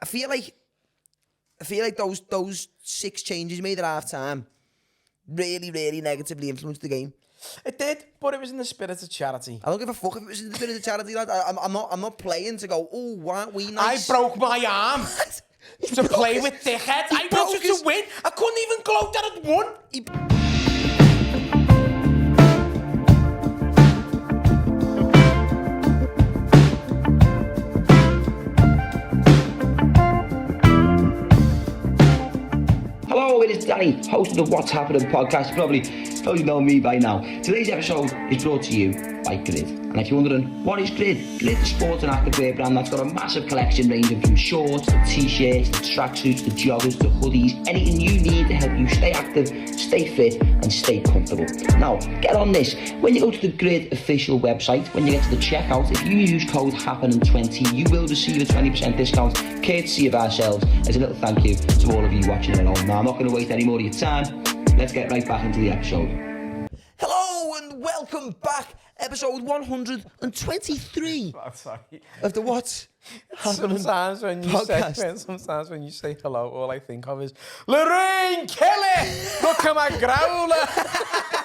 feel like those 6 changes made at half time really, really negatively influenced the game. It did, but it was in the spirit of charity. I don't give a fuck if it was in the spirit of charity, lad. I'm not playing to go, oh, why aren't we nice? I broke my arm to play with dickheads. I wanted to win. I couldn't even gloat that I'd won. Hello, it is Danny, host of the What's Happening podcast. You probably know me by now. Today's episode is brought to you by Grid. And if you're wondering, what is Grid? Grid is a sports and activewear brand that's got a massive collection ranging from shorts, to t-shirts, to tracksuits, to joggers, to hoodies, anything you need to help you stay active, stay fit and stay comfortable. Now, get on this. When you go to the Grid official website, when you get to the checkout, if you use code Happenin20, you will receive a 20% discount, courtesy of ourselves, as a little thank you to all of you watching at home. Now, I'm not going to waste any more of your time. Let's get right back into the episode. Hello and welcome back. Episode 123 of the What's Happening podcast. Sometimes when you say hello, all I think of is Lorraine Kelly. Look at my growler.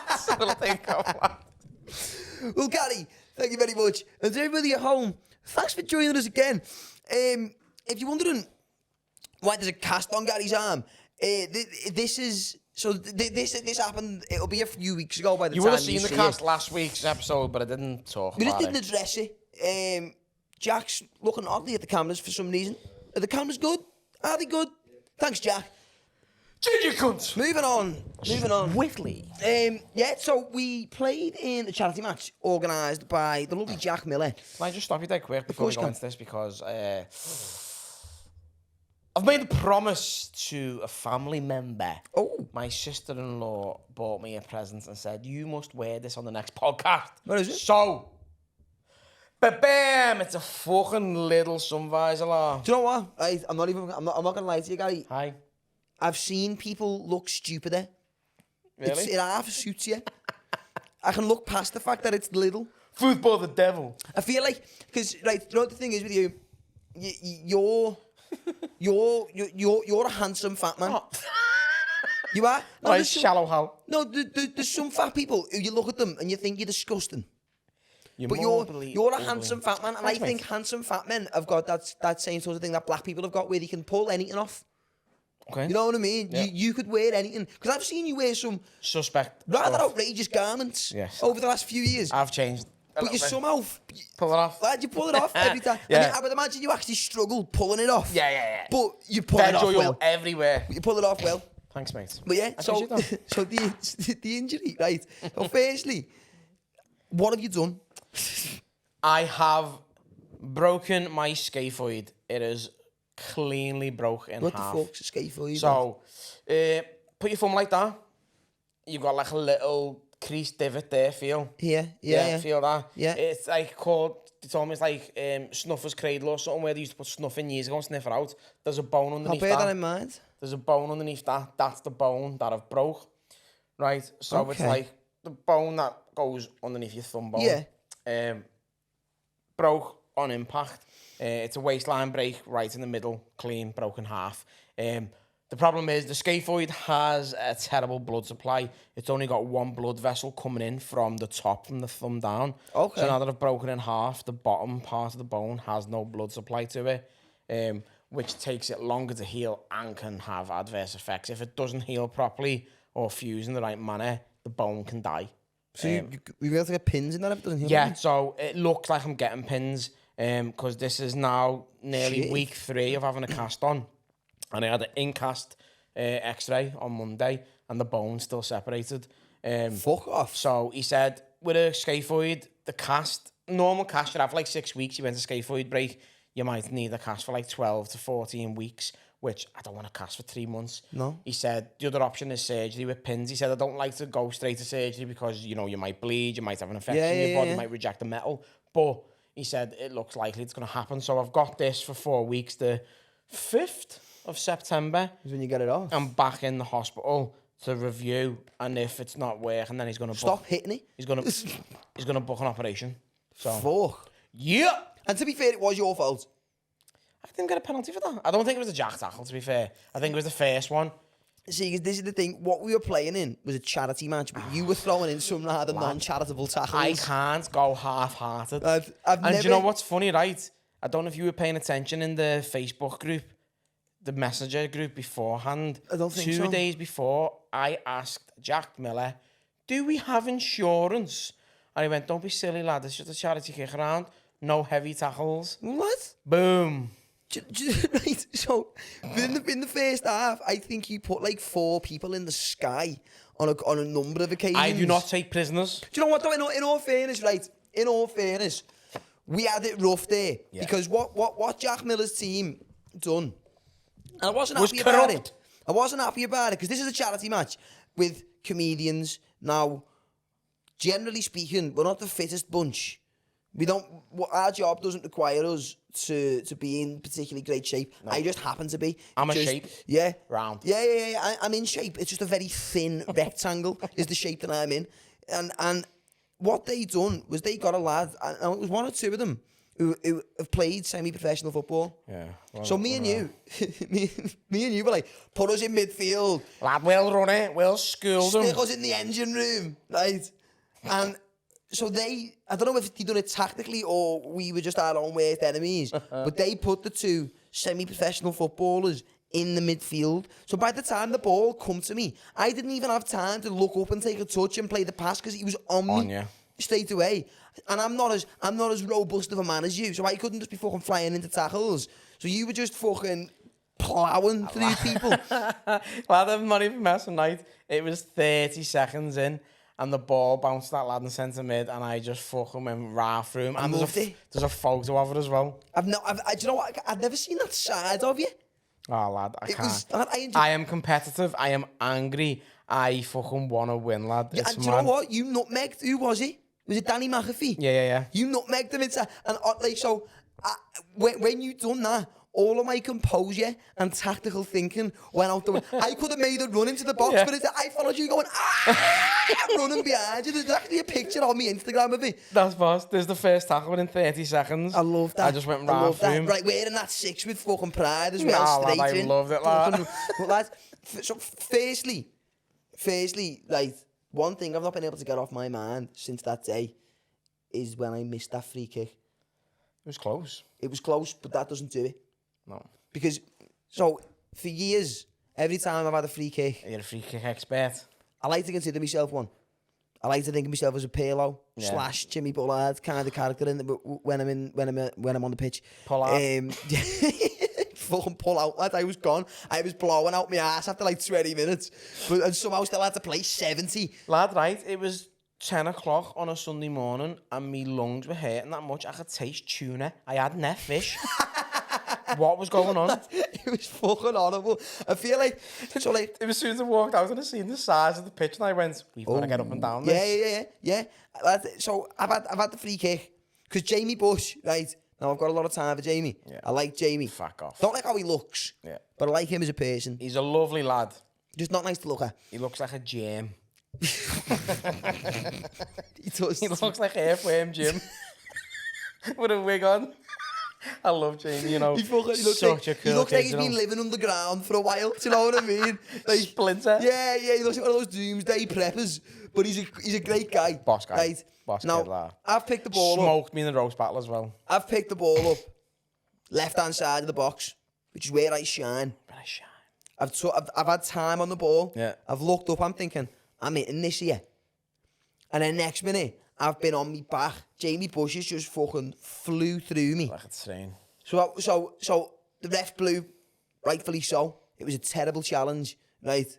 That's what I think of. Well, Gary, thank you very much. And to everybody at home, thanks for joining us again. If you're wondering why there's a cast on Gary's arm, this happened. It'll be a few weeks ago by the you time would have seen the cast it. last week's episode, but I didn't talk We about just it. didn't address it. Jack's looking oddly at the cameras for some reason. Are the cameras good? Are they good? Thanks, Jack. Ginger cunt. Moving on. Swiftly. Yeah, so we played in a charity match organised by the lovely Jack Miller. Can I just stop you there quick before we go can. into this? Because I've made a promise to a family member. Oh. My sister-in-law bought me a present and said, you must wear this on the next podcast. What is it? So, bam! It's a fucking little sun visor. Do you know what? I'm not gonna lie to you, Gary. Hi. I've seen people look stupider. Really? It half suits you. I can look past the fact that it's little. Football the devil. I feel like, because, right, you know what the thing is with you? You're a handsome fat man. Oh. You are? No, Nice shallow hole. No, there's some fat people who you look at them and you think you're disgusting. But you're a handsome fat man, and Thanks, I think mate. handsome fat men have got that same sort of thing that black people have got, where they can pull anything off. Okay. You know what I mean? Yeah. You could wear anything. Because I've seen you wear some Suspect. rather stuff. outrageous garments Yes. over the last few years. I've changed. But you somehow... Pull it off. Lad, you pull it off every time. Yeah. And I would imagine you actually struggle pulling it off. Yeah. But you pull it off Oil well. everywhere. You pull it off well. Thanks, mate. But yeah, I so appreciate that. the injury, right? So firstly, what have you done? I have broken my scaphoid. It is cleanly broke in What half. the fuck's a scaphoid? So, put your thumb like that. You've got like a little crease divot there, feel? Yeah. Feel that? Yeah. It's like called, it's almost like snuffer's cradle or something where they used to put snuff in years ago and sniff it out. There's a bone I'll underneath bear that that. in mind. There's a bone underneath that. That's the bone that I've broke. Right? So it's Okay. like the bone that goes underneath your thumb bone. Yeah. Broke on impact. It's a waistline break right in the middle, clean, broken half. The problem is the scaphoid has a terrible blood supply. It's only got one blood vessel coming in from the top, from the thumb down. Okay. So now that I've broken in half, the bottom part of the bone has no blood supply to it, which takes it longer to heal and can have adverse effects. If it doesn't heal properly or fuse in the right manner, the bone can die. So you have to get pins in that if it doesn't heal? Yeah, so it looks like I'm getting pins because this is now nearly Shit. week 3 of having a cast on. And I had an in-cast x-ray on Monday and the bone's still separated. Fuck off. So he said, with a scaphoid, the cast, normal cast should have like 6 weeks. You went to scaphoid break, you might need a cast for like 12 to 14 weeks, which I don't want to cast for 3 months. No. He said, the other option is surgery with pins. He said, I don't like to go straight to surgery because, you know, you might bleed, you might have an infection in your body, you might reject the metal. But he said, it looks likely it's going to happen. So I've got this for 4 weeks. The 5th of September, Is when you get it off. I'm back in the hospital to review, and if it's not working, then he's going to Stop hitting it. He's going to book an operation. So Fuck. yeah, And to be fair, it was your fault. I didn't get a penalty for that. I don't think it was a jack tackle, to be fair. I think it was the first one. See, 'cause this is the thing. What we were playing in was a charity match, but you were throwing in some rather non-charitable tackles. I can't go half-hearted. I've And never... do you know what's funny, right? I don't know if you were paying attention in the Facebook group, the Messenger group beforehand. I don't think so. 2 days before, I asked Jack Miller, do we have insurance? And he went, don't be silly, lad. It's just a charity kick around. No heavy tackles. What? Boom. Right, so in the first half, I think you put like 4 people in the sky on a number of occasions. I do not take prisoners. Do you know what though? In all fairness, right? In all fairness, we had it rough there because what Jack Miller's team done, and I wasn't happy about it. I wasn't happy about it because this is a charity match with comedians. Now, generally speaking, we're not the fittest bunch. We don't. Our job doesn't require us to be in particularly great shape. No. I just happen to be. I'm a shape. Yeah. Round. Yeah. I'm in shape. It's just a very thin rectangle is the shape that I'm in. And what they done was they got a lad, and it was 1 or 2 of them who have played semi-professional football. Yeah. Well, so me and you, me and you were like, put us in midfield. Lad, we'll run it. We'll school them. Stick us in the engine room, right? And so I don't know if they done it tactically or we were just our own worst enemies, but they put the 2 semi-professional footballers in the midfield. So by the time the ball come to me, I didn't even have time to look up and take a touch and play the pass because he was on me straight away. And I'm not as robust of a man as you, so I couldn't just be fucking flying into tackles. So you were just fucking plowing through people. Lad, I'm not even messing, right? It was 30 seconds in. And the ball bounced that lad in centre mid, and I just fucking went right through him. And there's a photo of it as well. Do you know what? I've never seen that side of you. Oh, lad, I can't. I am competitive. I am angry. I fucking want to win, lad. Yeah, and do you know what? You nutmegged. Who was he? Was it Danny McAfee? Yeah. You nutmegged him inside. And when you done that, all of my composure and tactical thinking went out the way. I could have made a run into the box, but I followed you going, running behind you. There's actually a picture on my Instagram of me. That's boss. There's the first tackle within 30 seconds. I love that. I just went right through him. Right, wearing that 6 with fucking pride as well. Lad, I loved it, lad. But lads, so firstly, like, one thing I've not been able to get off my mind since that day is when I missed that free kick. It was close. It was close, but that doesn't do it. No. Because, so, for years, every time I've had a free kick... You're a free kick expert. I like to consider myself one. I like to think of myself as a Pirlo / Jimmy Bullard kind of character when I'm on the pitch. Pull out. Fucking pull out, lad. I was gone. I was blowing out my ass after like 20 minutes. And somehow still had to play 70. Lad, right, it was 10 o'clock on a Sunday morning and my lungs were hurting that much. I could taste tuna. I had net fish. What was going on? It was fucking horrible. I feel like... So like... It was as soon as I walked out and I seen the size of the pitch and I went, we've got to get up and down this. Yeah. So I've had the free kick. Because Jamie Bush, right... Now, I've got a lot of time for Jamie. Yeah. I like Jamie. Fuck off. Don't like how he looks. Yeah. But I like him as a person. He's a lovely lad. Just not nice to look at. He looks like a gem. He does. He looks like Earthworm Jim. With a wig on. I love Jamie, you know. He looks like he's been living underground for a while. Do you know what I mean? Like, Splinter. Yeah. He looks like one of those doomsday preppers. But he's a great guy. Boss guy. Right? Boss now, kid, lad. I've picked the ball Smoked me in the roast battle as well. I've picked the ball up. Left-hand side of the box. Which is where I shine. I've had time on the ball. Yeah. I've looked up. I'm thinking, I'm hitting this here. And then next minute, I've been on me back. Jamie Bush has just fucking flew through me. Like it's insane. So the ref blew, rightfully so. It was a terrible challenge, right?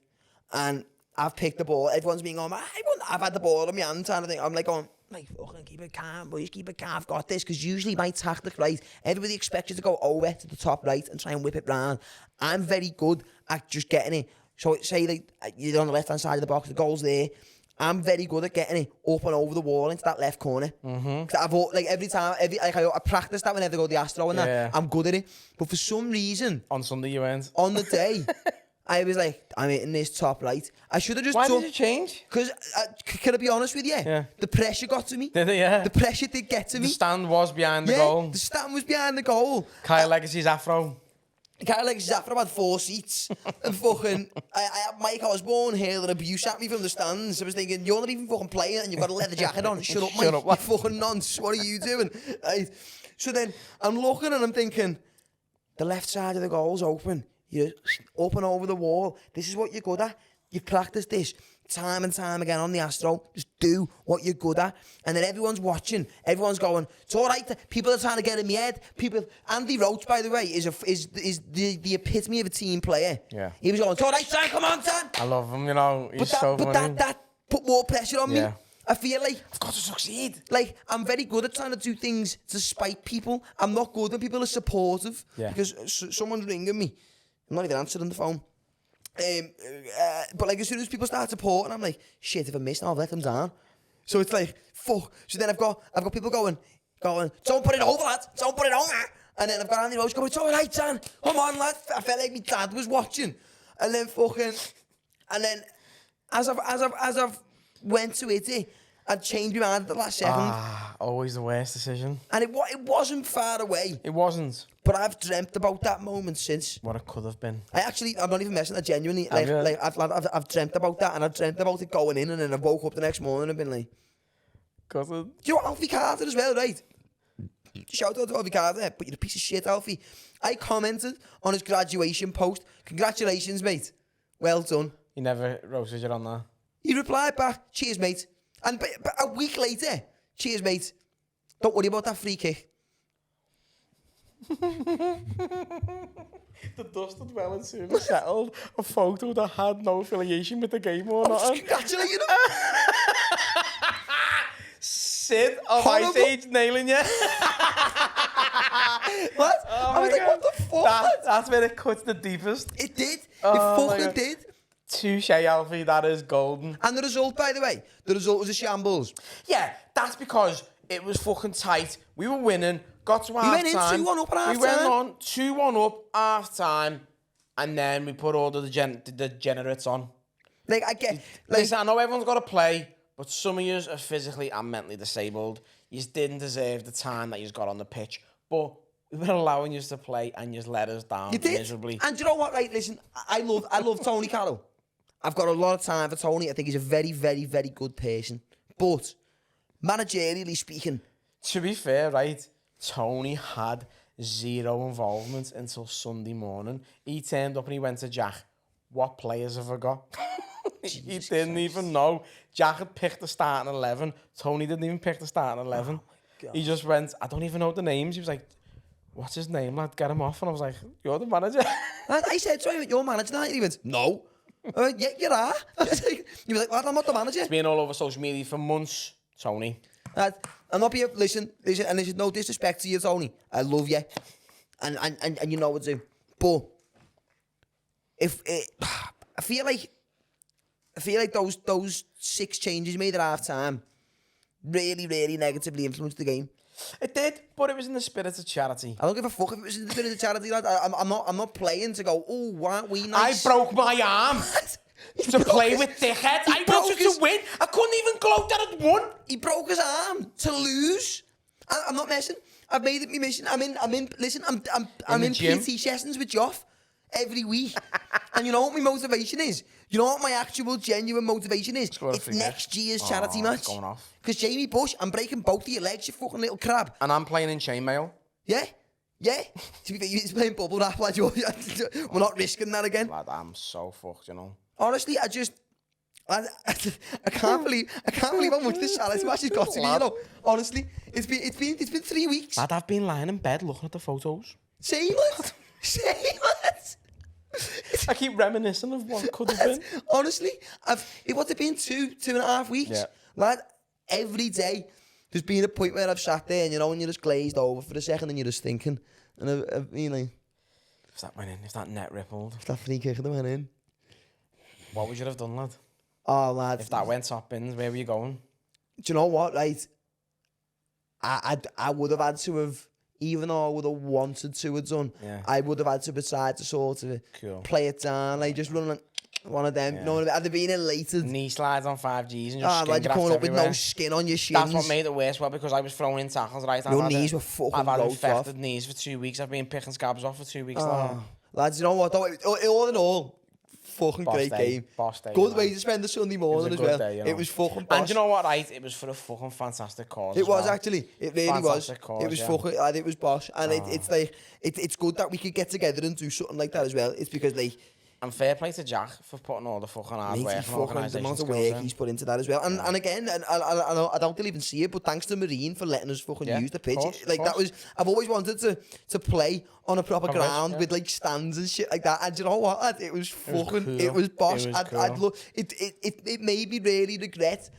And I've picked the ball. Everyone's been going, I've had the ball in my hand, kind of thing. I'm like going, like, fucking keep it calm, boys, keep it calm. I've got this. Because usually my tactic, right, everybody expects you to go over to the top right and try and whip it round. I'm very good at just getting it. So say like you're on the left-hand side of the box, the goal's there. I'm very good at getting it up and over the wall into that left corner. Mm-hmm. I've like every time, I practice that whenever I go to the Astro and that. I'm good at it. But for some reason, on Sunday you went. On the day, I was like, I'm hitting this top right. I should have just Why done... did you change? Because, can I be honest with you? Yeah. The pressure got to me. Did it, yeah? The pressure did get to me. The stand was behind the goal. The stand was behind the goal. Kyle Legacy's afro. Kyle Legacy's afro had 4 seats. And fucking... I had Mike Osborne hurling abuse at me from the stands. I was thinking, you're not even fucking playing and you've got a leather jacket on. Shut up, Mike. Shut up, you fucking nonce. What are you doing? Right. So then, I'm looking and I'm thinking, the left side of the goal's open. You're up and over the wall. This is what you're good at. You've practiced this time and time again on the Astro. Just do what you're good at. And then everyone's watching. Everyone's going, it's all right. People are trying to get in my head. Andy Roach, by the way, is the epitome of a team player. Yeah. He was going, it's all right, son, come on, son. I love him, you know. He's so funny. But that put more pressure on me. Yeah. I feel like I've got to succeed. Like, I'm very good at trying to do things to spite people. I'm not good when people are supportive. Yeah. Because someone's ringing me. I'm not even answering the phone. But like, as soon as people start supporting, I'm like, shit, if I miss, I'll let them down. So it's like, fuck. So then I've got people going, don't put it over, lad. Don't put it on. And then I've got Andy Rose going, it's all right, son. Come on, lad. I felt like my dad was watching. And then as I've went to it, I'd changed my mind at the last second. Always the worst decision. And it wasn't far away. It wasn't. But I've dreamt about that moment since. What it could have been. I'm not even messing. I genuinely, I've dreamt about that, and I've dreamt about it going in, and then I woke up the next morning and been like, Cause do you know Alfie Carter as well, right? Shout out to Alfie Carter, but you're a piece of shit, Alfie. I commented on his graduation post. Congratulations, mate. Well done. he never roasted you on that. He replied back, cheers, mate. And but a week later, cheers, mate. Don't worry about that free kick. The dust had well and soon settled. A photo that had no affiliation with the game or not. Congratulating him. Sid of Ice Age nailing you. What? Oh I was like, God. what the fuck? That's where it cuts the deepest. It did. Oh It my fucking God. did. Touche, Alfie, that is golden. And the result, by the way, was a shambles. Yeah, that's because it was fucking tight. We were winning, got to half went in time. 2-1 up at half We went time. on 2-1 up half time, and then we put all the degenerates on. Like, I get... Like, Listen, I know everyone's got to play, but some of you are physically and mentally disabled. You didn't deserve the time that you got on the pitch, but we were allowing you to play, and you let us down you did. miserably. And do you know what, right? Listen, I love Tony Carroll. I've got a lot of time for Tony. I think he's a very, very, very good person. But, managerially speaking... To be fair, right, Tony had zero involvement until Sunday morning. He turned up and he went to Jack, what players have I got? He didn't even know. Jack had picked the starting 11. Tony didn't even pick the starting 11. He just went, I don't even know the names. He was like, what's his name, lad? Get him off. And I was like, you're the manager. I said to him, you're manager now? And he went, no. I went, yeah, you are. He was like, lad, I'm not the manager. It's been all over social media for months, Tony. I'm not being, listen, and there's no disrespect to you, Tony. I love you. And you know what to do. But, I feel like those 6 changes made at half time really, really negatively influenced the game. It did, but it was in the spirit of charity. I don't give a fuck if it was in the spirit of charity, lad. I'm not playing to go, oh, aren't we nice? I broke my arm to play with dickheads. I wanted to win. I couldn't even gloat that I'd won. He broke his arm to lose. I'm not messing. I've made it my mission. I'm in. Listen, I'm in gym? PT sessions with Joff every week. And you know what my motivation is? You know what my actual genuine motivation is? It's next year's charity match. Going off. Because Jamie Bush, I'm breaking both of your legs, you fucking little crab. And I'm playing in chainmail. Yeah? Yeah? To be fair, you're playing bubble wrap, lad. We're not risking that again. Lad, I'm so fucked, you know. Honestly, I can't believe how much this charity match has got to me, you know. Honestly, it's been 3 weeks. Lad, I've been lying in bed looking at the photos. Same, lad. Same, lad. I keep reminiscing of what could have been. Honestly, it would have been 2.5 weeks. Yeah. Lad, every day, there's been a point where I've sat there and, you know, and you're just glazed over for a second and you're just thinking. And I've been like... If that went in, if that net rippled. If that free kick had went in. What would you have done, lad? Oh, lad. If that went top bins, where were you going? Do you know what, right? I would have had to have even though I would have wanted to have done, I would have had to decide to sort of play it down, like just run like one of them. You know what I mean? Had they been elated? Knee slides on 5Gs and just skin like you're coming up with everywhere. no skin on your shins. That's what made it worse, well, because I was throwing in tackles, right? Your knees were fucking I've had roped infected off. knees for 2 weeks. I've been picking scabs off for 2 weeks now. Lads, you know what? Though, all in all, fucking Boss great day. game. Boss day, Good man. way to spend the Sunday morning as good well. day, you know. It was fucking boss. And you know what, right? It was for a fucking fantastic cause. It as was well. actually. It really Fantastic was. cause, It was yeah. fucking. It was boss, and it's like it's good that we could get together and do something like that as well. It's because like. And fair play to Jack for putting all the fucking hard work and The organisation amount of skills work in. he's put into that as well. And again, and I don't even see it, but thanks to Marine for letting us fucking use the pitch. Course, Like that was, I've always wanted to play on a proper ground yeah. with like stands and shit like that. And you know what? Lad? It was fucking, cool. it was boss. It was I'd cool. love it made me really regret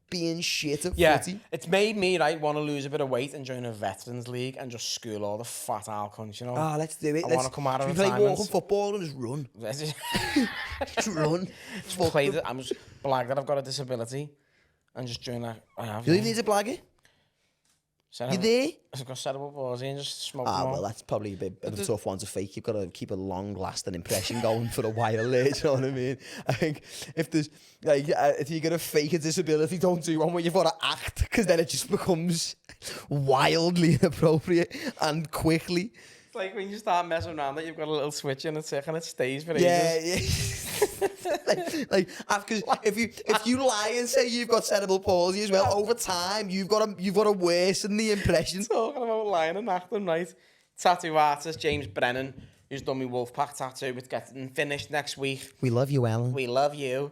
being shit at Yeah, footy. it's made me, right, want to lose a bit of weight and join a veterans league and just school all the fat owl cunts, you know. Let's do it. I want to come out of Should we play retirement. walking football and just run? Just run. Just play the, I'm just blag that I've got a disability and just join that. I have. Do you need to blag it? You there? I've got cerebral palsy and just smoke them all. Well, that's probably a bit of a tough one to fake. You've got to keep a long-lasting impression going for a while there, do you know what I mean? I think if there's, like, if you're going to fake a disability, don't do one where you've got to act, because then it just becomes wildly inappropriate and quickly. It's like when you start messing around that you've got a little switch in a tick and it stays for ages. Yeah. Because if you lie and say you've got cerebral palsy as well, over time you've got to worsen the impression. Talking about lying and acting, right? Tattoo artist James Brennan, who's done my Wolfpack tattoo, it's getting finished next week. We love you, Alan. We love you.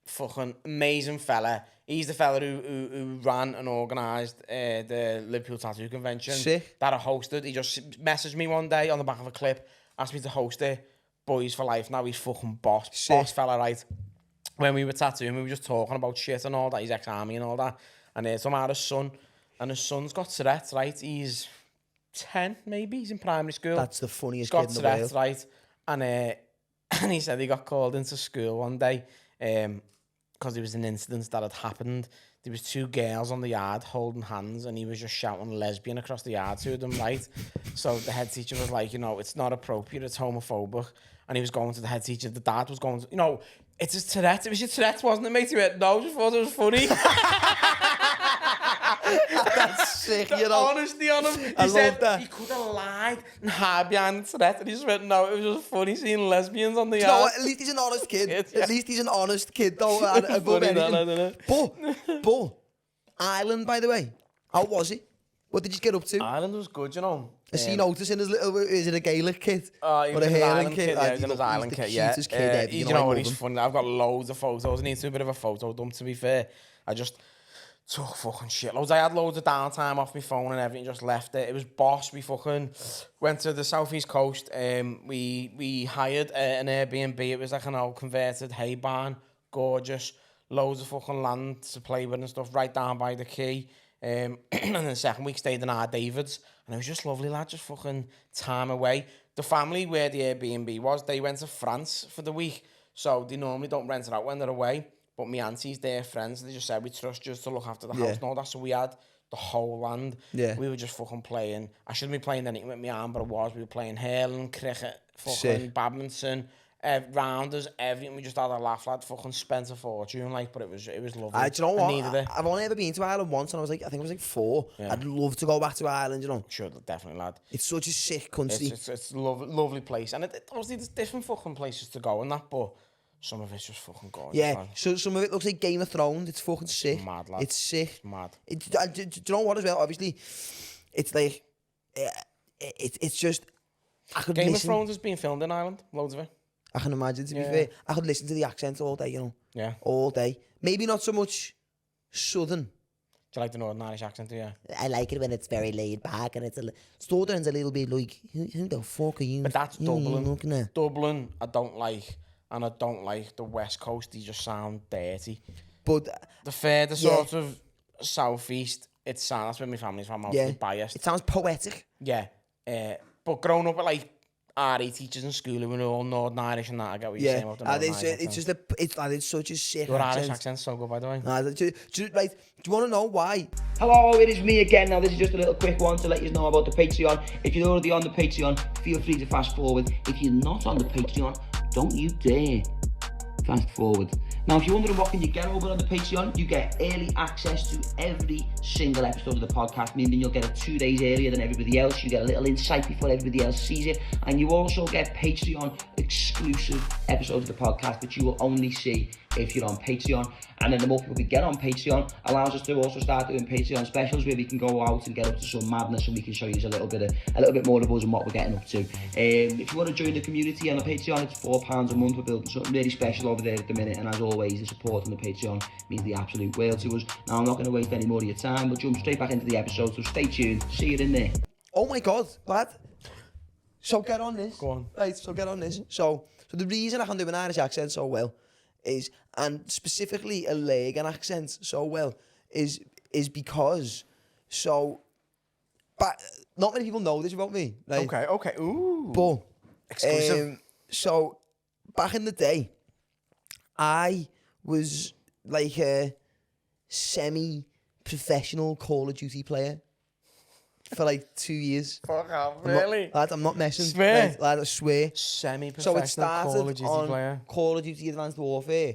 Fucking amazing fella. He's the fella who ran and organised the Liverpool Tattoo Convention. Sick. That I hosted. He just messaged me one day on the back of a clip, asked me to host it. Boys for life. Now he's fucking boss. Sick. Boss fella, right? When we were tattooing, we were just talking about shit and all that. He's ex-army and all that. And some had his son. And his son's got Tourette's, right? He's 10, maybe. He's in primary school. That's the funniest He's kid got in the Tourette's, world. right? And he said he got called into school one day because there was an incident that had happened. There was 2 girls on the yard holding hands and he was just shouting lesbian across the yard to them, right? So the head teacher was like, it's not appropriate, it's homophobic. And he was going to the head teacher. The dad was going to, it's his Tourette's. It was your Tourette's, wasn't it, mate? He went, no, just thought it was funny. That's sick, The honesty on him. He said he could have lied and hide behind the Tourette's. And he just went, no, it was just funny seeing lesbians on the You know yard. what? At least he's an honest kid. Yeah. At least he's an honest kid, though. Above Funny that, anything. But Ireland, by the way, how was it? What did you get up to? Ireland was good, Is he noticing his little? Is it a Gaelic kid? He was or a in his hairing Ireland kid. Yeah, he was in his Ireland kid, yeah. Cutest kid ever. You I know love what? He's him. funny. I've got loads of photos. I need to do a bit of a photo dump, to be fair. I just took fucking shitloads. I had loads of downtime off my phone and everything, just left it. It was boss. We fucking went to the southeast coast. We hired an Airbnb. It was like an old converted hay barn. Gorgeous. Loads of fucking land to play with and stuff right down by the quay. And then the second week stayed in our David's. And it was just lovely, lad. Just fucking time away. The family where the Airbnb was, they went to France for the week. So they normally don't rent it out when they're away. But my aunties, their friends, they just said, we trust you to look after the house and all that. So we had the whole land. Yeah. We were just fucking playing. I shouldn't be playing anything with my arm, but I was. We were playing hurling, cricket, fucking Sick. badminton, rounders, everything. We just had a laugh, lad. Fucking spent a fortune, but it was lovely. Do you know what? I needed it. I've only ever been to Ireland once, and I think I was like 4. Yeah. I'd love to go back to Ireland. Sure, definitely, lad. It's such a sick country. It's a lovely place, and obviously there's different fucking places to go and that, but some of it's just fucking gorgeous. Yeah, lad. so some of it looks like Game of Thrones. It's fucking sick. Mad, lad. It's sick. It's mad. Do you know what as well? Obviously, it's like it's just. I could Game listen. of Thrones has been filmed in Ireland, loads of it. I can imagine. To be fair, I could listen to the accent all day. Yeah. All day. Maybe not so much southern. Do you like the Northern Irish accent, do you? I like it when it's very laid back and it's southern's a little bit like, who the fuck are you? But that's who Dublin. Are you looking at? Dublin, I don't like, and I don't like the West Coast. They just sound dirty. But The further sort of southeast, it sounds. That's where my family's from. I'm biased. it sounds poetic. Yeah. But growing up with RE teachers in school who were all Northern Irish and that, I get what you're saying about the Northern Irish it's just it's such a sick Your accent. Irish accent's so good, by the way. Do you want to know why Hello, it is me again. Now, this is just a little quick one to let you know about the Patreon. If you're already on the Patreon, feel free to fast forward. If you're not on the Patreon, don't you dare fast forward. Now, if you're wondering what can you get over on the Patreon, you get early access to every single episode of the podcast, meaning you'll get it 2 days earlier than everybody else. You get a little insight before everybody else sees it, and you also get Patreon exclusive episodes of the podcast, which you will only see if you're on Patreon. And then the more people we get on Patreon allows us to also start doing Patreon specials where we can go out and get up to some madness, and we can show you a little bit more of us and what we're getting up to. If you want to join the community on the Patreon, it's £4 a month. We're building something really special over there at the minute, and as always, the support on the Patreon means the absolute world to us. Now, I'm not going to waste any more of your time. We'll jump straight back into the episode, so stay tuned. See you in there. Oh my God, lad. So get on this. Go on. Right, so get on this. So the reason I can do an Irish accent so well is, and specifically a Laggan accent so well, is because, but not many people know this about me. Right? Okay. Ooh. But, Exclusive. so, back in the day, I was like a semi-professional Call of Duty player for like 2 years. Fuck off, really? I'm not messing. Swear? Right, lad, I swear. Semi-professional So it started Call of Duty on player. Call of Duty Advanced Warfare,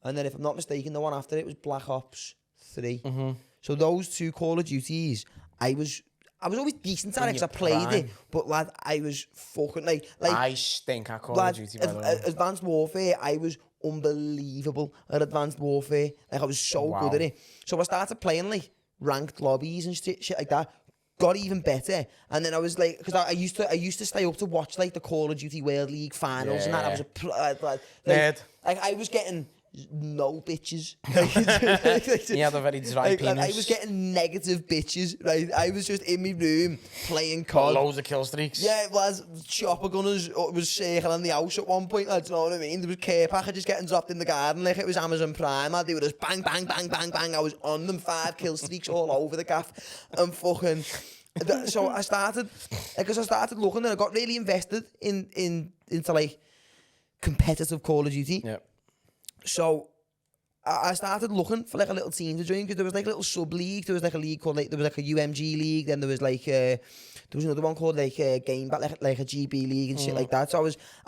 and then if I'm not mistaken, the one after it was Black Ops 3. Mm-hmm. So those two Call of Duties, I was always decent at it because I played prime. it, but lad, I was fucking like I stink at Call of Duty, by the way. Advanced Warfare, I was unbelievable at Advanced Warfare. Like, I was so good at it. So I started playing like ranked lobbies and shit like that. Got even better, and then I was like, because I used to stay up to watch like the Call of Duty World League finals and that. I was I was getting no bitches. He had a very dry penis. I was getting negative bitches. Right, I was just in my room playing COD. Loads of kill streaks. Yeah, it was chopper gunners. It was circling the house at one point. Like, do you know what I mean? There was care packages getting dropped in the garden like it was Amazon Prime. I'd do just bang, bang, bang, bang, bang. I was on them, 5 kill streaks all over the gaff, and fucking. So I started looking, and I got really invested into like competitive Call of Duty. Yeah. So I started looking for like a little team to join, because there was like a little sub league. There was like a league called there was like a UMG league. Then there was like there was another one called like Game Back, like a GB league and shit like that. So I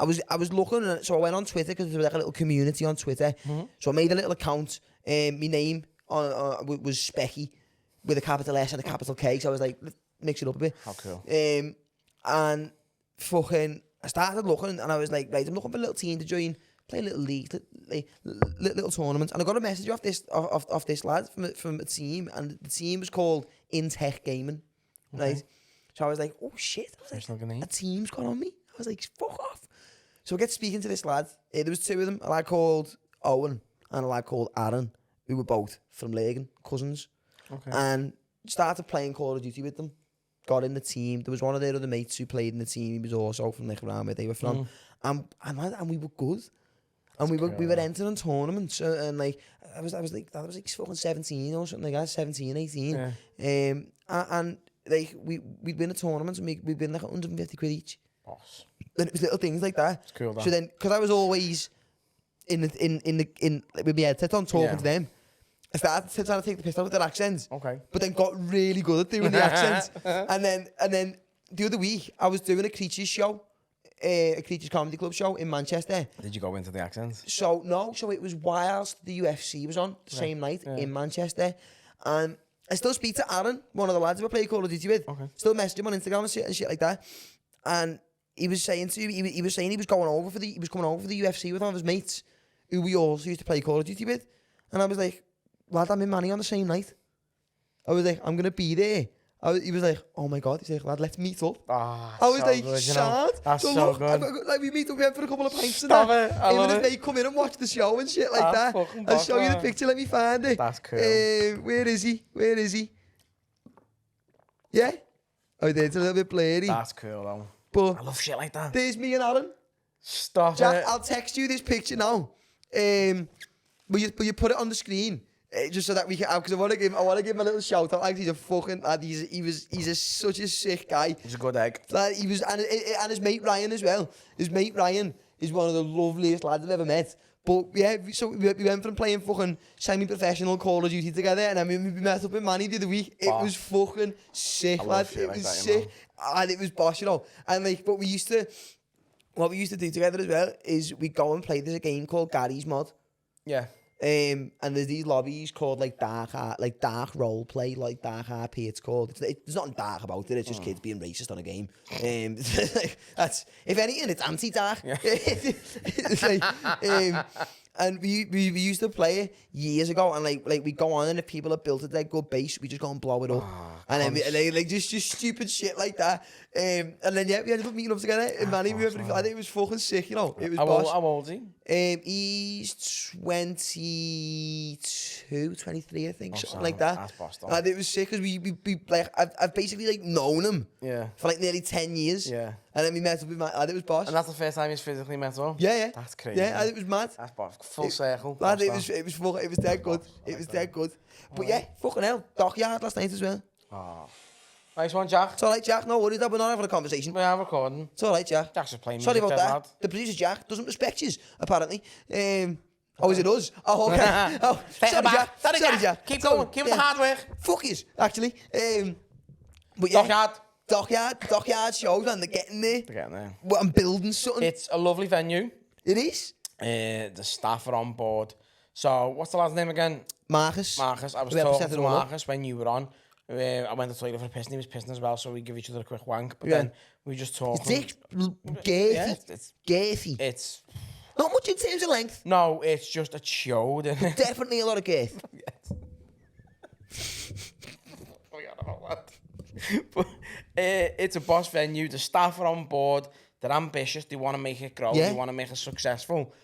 was looking, and so I went on Twitter, because there was like a little community on Twitter. So I made a little account. My name was Specky with a capital S and a capital K. So I was like, let's mix it up a bit. How cool. And fucking, I started looking, and I was like, right, I'm looking for a little team to join. Play a little league, little tournament, and I got a message off this lad from a team, and the team was called Intech Gaming, right? So I was like, oh shit! I was like, a team's got on me. I was like, fuck off. So I get speaking to this lad. There was 2 of them, a lad called Owen and a lad called Aaron, who were both from Laggan, cousins, and started playing Call of Duty with them. Got in the team. There was one of their other mates who played in the team. He was also from like around where they were from, and we were good. And we were entering tournaments, and like I was like fucking 17 or something like that, 17, 18. Yeah. And like we'd win a tournament, and we'd win like 150 quid each. Boss. And it was little things like that. It's cool, that. So then, because I was always in with my headset on talking to them, I started trying to take the piss out of their accents. Okay. But then got really good at doing the accents. and then the other week I was doing a Creatures show. A Creatures Comedy Club show in Manchester. Did you go into the accents? So it was whilst the UFC was on the same night in Manchester, and I still speak to Aaron, one of the lads who I play Call of Duty with. Still message him on Instagram and shit like that. And he was saying to me, he was saying he was coming over for the UFC with one of his mates, who we also used to play Call of Duty with. And I was like, lad, I'm in Manny on the same night. I was like, I'm gonna be there. He was like, oh my God. He's like, lad, let's meet up. Oh, I was so like, good, sad. That's so look, good. Like, we meet up again for a couple of pints. Stop and it. I love it. They come in and watch the show and shit like that. I'll show you the picture. Let me find it. That's cool. Where is he? Yeah? Oh, it's a little bit blurry. That's cool, though. But I love shit like that. there's me and Aaron. Stop Jack, it. I'll text you this picture now. Will you put it on the screen? Just so that we can, because I want to give him a little shout out. Like, he's a fucking lad. He's such a sick guy. He's a good egg. Like, he was, and his mate Ryan as well. His mate Ryan is one of the loveliest lads I've ever met. But yeah, we went from playing fucking semi-professional Call of Duty together, and then we met up in Manny the other week. It was fucking sick, lad. It was sick, and it was boss, you know. And like, but what we used to do together as well is we go and play. There's a game called Gary's Mod. Yeah. And there's these lobbies called like dark role play, like dark RP. It's called. There's nothing dark about it. It's just kids being racist on a game. That's if anything, it's anti-dark. Yeah. It's like, and we used to play it years ago, and like we go on, and if people have built a dead good base, we just go and blow it up, and then like just stupid shit like that. And then yeah, we ended up meeting up together in Manny. I think it was fucking sick, you know. It was how old is he? He's 22, 23, I think, something like that. That's boss, and it was sick because we like I've basically like known him for like nearly 10 years. Yeah. And then we met up with Manny, and it was boss. And that's the first time he's physically met up? Yeah. That's crazy. Yeah, and it was mad. That's boss. Full circle. Lad, it was dead good. It was dead good. But yeah, fucking hell, Dockyard last night as well. Oh. Nice one, Jack. It's alright, Jack, no worries, we're not having a conversation. We are recording. It's alright, Jack. Jack's just playing Sorry music, about that. lad. The producer, Jack, doesn't respect you, apparently. Oh, is it us? Oh, okay. Oh, sorry, Jack. Sorry, Jack. Keep going. Keep the hard work. Fuck yous, actually. But yeah. Dockyard. Dockyard shows, and they're getting there. They're getting there. Well, I'm building something. It's a lovely venue. It is. The staff are on board. So, what's the lad's name again? Marcus. I was talking to Marcus when you were on. I went to the toilet for a piss, and he was pissing as well, so we give each other a quick wank. But then we just talk. It's girthy. It's not much in terms of length. No, it's just a show. Definitely a lot of girth. But it's a boss venue. The staff are on board. They're ambitious. They want to make it grow. They want to make it successful.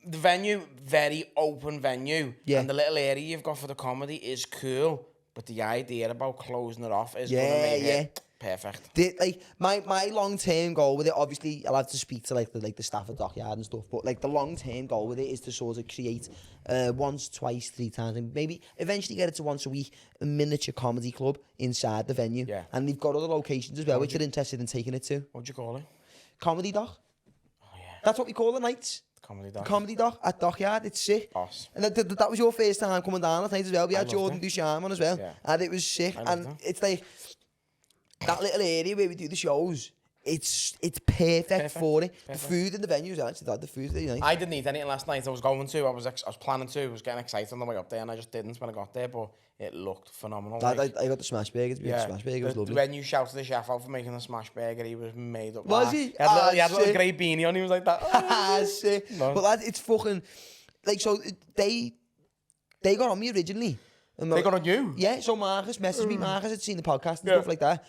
The venue, very open venue. Yeah. And the little area you've got for the comedy is cool. But the idea about closing it off is going to make it perfect. Like my long-term goal with it, obviously I'll have to speak to like the staff at Dockyard and stuff, but like the long-term goal with it is to sort of create once, twice, 3 times, and maybe eventually get it to once a week, a miniature comedy club inside the venue. Yeah. And they've got other locations as well, which they're interested in taking it to. What'd you call it? Comedy Dock. Oh yeah. That's what we call the nights. Comedy Dock at Dockyard. It's sick. Boss. And that was your first time coming down last night as well. We had Jordan Ducharme on as well. Yeah. And it was sick. And it's like that little area where we do the shows. It's perfect for it. Perfect. The food in the venues, actually, the food's really nice. I didn't eat anything last night. I was going to. I was planning to. I was getting excited on the way up there, and I just didn't when I got there. But it looked phenomenal. I got the smash burger. The smash burger was lovely. When you shouted the chef out for making the smash burger, he was made up. Was he? He had a little grey beanie on. He was like that. Sick. No. But lad, it's fucking like so. They got on me originally. They got on you? Yeah. So Marcus messaged me. Marcus had seen the podcast and stuff like that.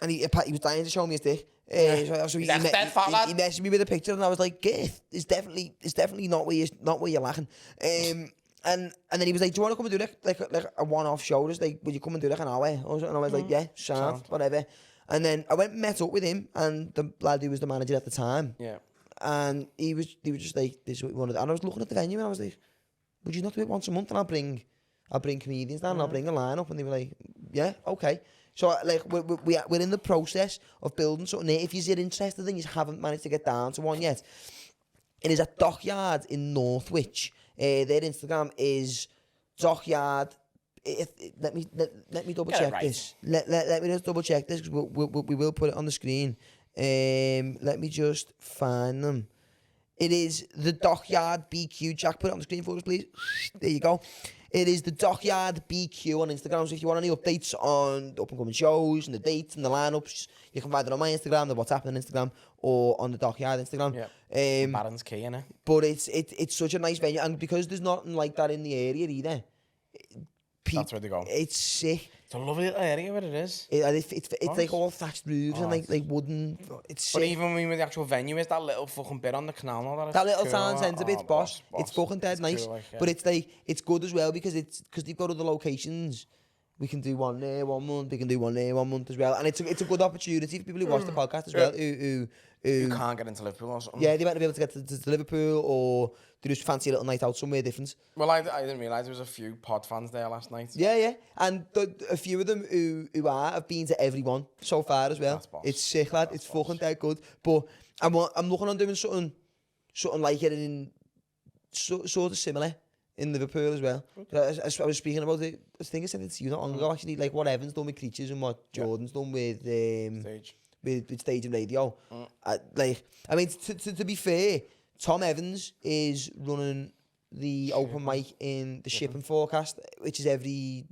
And he was dying to show me his dick. So he messaged me with a picture, and I was like, "Girth, it's definitely not where you're lacking." And then he was like, "Do you want to come and do like a one-off show? Just like, would you come and do like an hour?" And I was like, "Yeah, sound, whatever." And then I went and met up with him and the lad who was the manager at the time. Yeah. And he was just like, "This is what we wanted." And I was looking at the venue, and I was like, "Would you not do it once a month? And I'll bring comedians down, and I'll bring a line-up." And they were like, "Yeah, okay." So like we're in the process of building something. If you're interested and you haven't managed to get down to one yet, it is at Dockyard in Northwich. Their Instagram is Dockyard. Let me double check this. Let me just double check this because we will put it on the screen. Let me just find them. It is the Dockyard BQ. Jack, put it on the screen for us, please. There you go. It is the Dockyard BQ on Instagram. So if you want any updates on the up-and-coming shows and the dates and the lineups, you can find it on my Instagram, the What's Happening Instagram, or on the Dockyard Instagram. Yeah. Baron's key, innit? But it's such a nice venue, and because there's nothing like that in the area either. That's where they go. It's sick. It's a lovely little area where it is. It's like all thatched roofs and like wooden. It's sick. But even when the actual venue is, that little fucking bit on the canal, all that little town centre bit's boss. It's fucking dead nice. Cool, but it's like it's good as well because they've got other locations. We can do one there 1 month. We can do one there 1 month as well, and it's a good opportunity for people who watch the podcast as well. Who can't get into Liverpool or something. Yeah, they might be able to get to Liverpool, or they just fancy a little night out somewhere different. Well, I didn't realise there was a few pod fans there last night. Yeah, and a few of them who have been to every one so far as well. It's sick, lad. It's fucking dead good. But I'm looking on doing something something like it in sort of similar in Liverpool as well. I was speaking about it. I think I said it to you not long ago actually. Like what Evan's done with Creatures and what Jordan's done with Stage. with Stage and Radio. I mean, to be fair, Tom Evans is running the open mic in the Shipping Forecast, which is every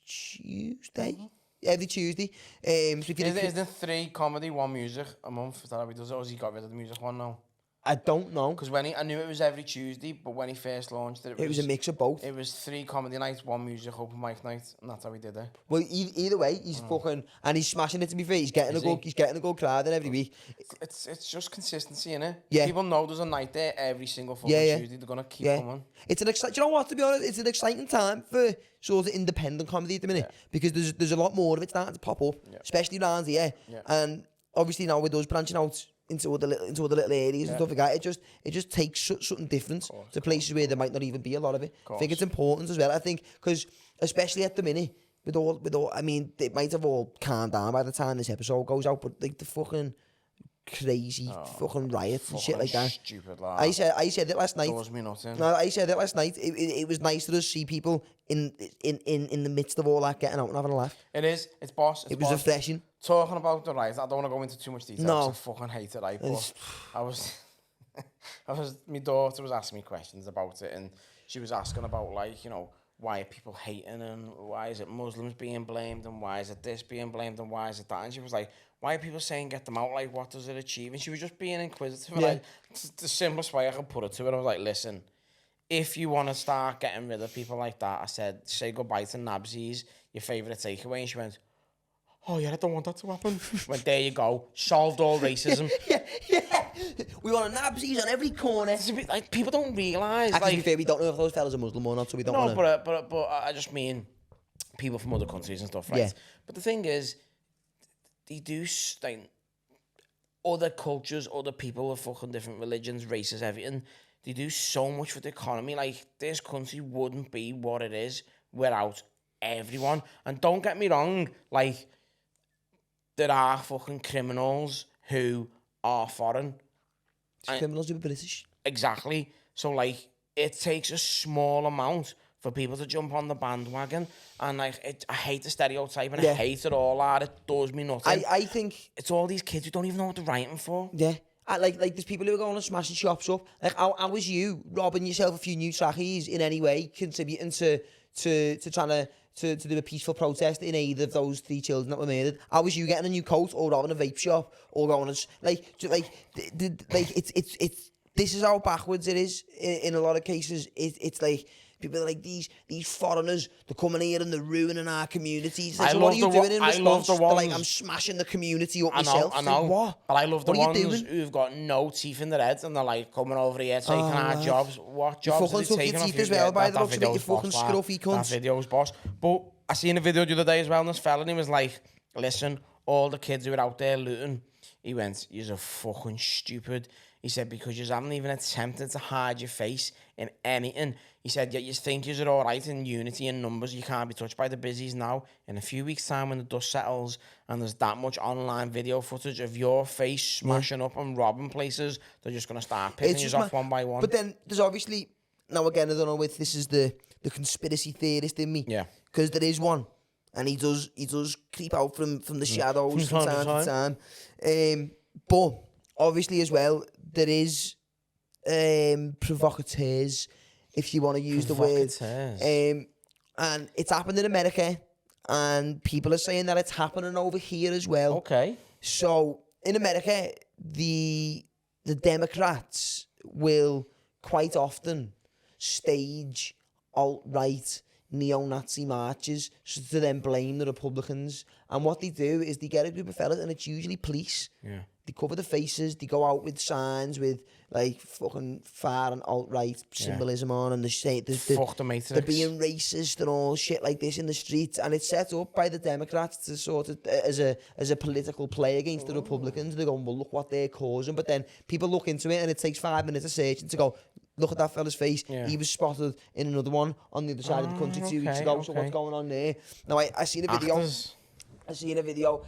Tuesday. Every Tuesday. So if you Is there 3 comedy, 1 music a month? Is that how he does it? Or has he got rid of the music one now? I don't know. Because I knew it was every Tuesday, but when he first launched it, It was a mix of both. It was 3 comedy nights, 1 music open mic night, and that's how he did it. Well, either way, he's fucking and he's smashing it. To be fair, he's getting a good crowd in every week. It's just consistency, innit? Yeah. People know there's a night there every single fucking Tuesday. They're gonna keep coming. It's an exciting. You know what? To be honest, it's an exciting time for sort of independent comedy at the minute because there's a lot more of it starting to pop up, especially around here. Yeah. And obviously now with us branching out into other little areas and stuff like that, it just takes something different to places where there might not even be a lot of it. I think it's important as well. I think because especially at the minute with all, I mean, it might have all calmed down by the time this episode goes out, but like the fucking crazy fucking riots and shit like that. Stupid lad. I said it last night. Does me nothing. No, I said it last night. It was nice to just see people in the midst of all that getting out and having a laugh. It is. It's boss. It was refreshing. Talking about the riots, I don't want to go into too much detail. No. I fucking hate it. Right, but my daughter was asking me questions about it, and she was asking about like, you know, why are people hating and why is it Muslims being blamed and why is it this being blamed and why is it that? And she was like, why are people saying get them out? Like, what does it achieve? And she was just being inquisitive. Yeah. Like, it's the simplest way I could put it to her. I was like, listen, if you want to start getting rid of people like that, I said, say goodbye to Nabsies, your favourite takeaway. And she went, oh yeah, I don't want that to happen. Went, there you go, solved all racism. Yeah. We want a Nabsies on every corner. It's a bit, like, people don't realise. Actually, like, to be fair, we don't know if those fellas are Muslim or not, so we don't no, want to... but I just mean people from other countries and stuff, right? Yeah. But the thing is, they do, like, other cultures, other people of fucking different religions, races, everything, they do so much for the economy. Like, this country wouldn't be what it is without everyone. And don't get me wrong, like, there are fucking criminals who are foreign. Criminals who are British. Exactly. So, like, it takes a small amount for people to jump on the bandwagon. And, like, I hate the stereotype and I hate it all, lad. It does me nothing. I think... It's all these kids who don't even know what they're writing for. Yeah. Like there's people who are going and smashing shops up. Like, how was you robbing yourself a few new trackies in any way, contributing to trying to do a peaceful protest in aid of those 3 children that were murdered? How was you getting a new coat or robbing a vape shop or going and it's this is how backwards it is in a lot of cases. It's like people are like these foreigners, they're coming here and they're ruining our communities. Like, so what are you doing in response? They're like, I'm smashing the community up myself. I know. Like, what? But I love the What are you ones doing? who've got no teeth in their heads and they're like coming over here taking our jobs. What jobs are they took your taking off teeth you? as well, by the looks of it, you video's fucking boss, lad. scruffy cunts. That video's boss. But I seen a video the other day as well, and this fella, and he was like, listen, all the kids who are out there looting, he went, you're fucking stupid. He said, because you haven't even attempted to hide your face in anything. He said, yet you think you're all right in unity and numbers. You can't be touched by the busies now. In a few weeks' time, when the dust settles and there's that much online video footage of your face smashing up and robbing places, they're just going to start picking you off one by one. But then there's obviously, now again, I don't know if this is the conspiracy theorist in me. Yeah. Because there is one. And he does creep out from the shadows from time to time. But obviously as well, there is provocateurs, if you want to use the word. And it's happened in America, and people are saying that it's happening over here as well. Okay. So in America, the Democrats will quite often stage alt-right neo-Nazi marches to then blame the Republicans. And what they do is they get a group of fellas, and it's usually police. Yeah. They cover the faces, they go out with signs with like fucking far and alt-right symbolism on, and they say Fuck the Matrix. they're being racist and all shit like this in the streets, and it's set up by the Democrats to sort of as a political play against the Republicans. They're going, well, look what they're causing, but then people look into it and it takes 5 minutes of searching to go, look at that fella's face. Yeah. He was spotted in another one on the other side of the country 2 weeks ago. So what's going on there? Now I seen a video. Actors. I seen a video.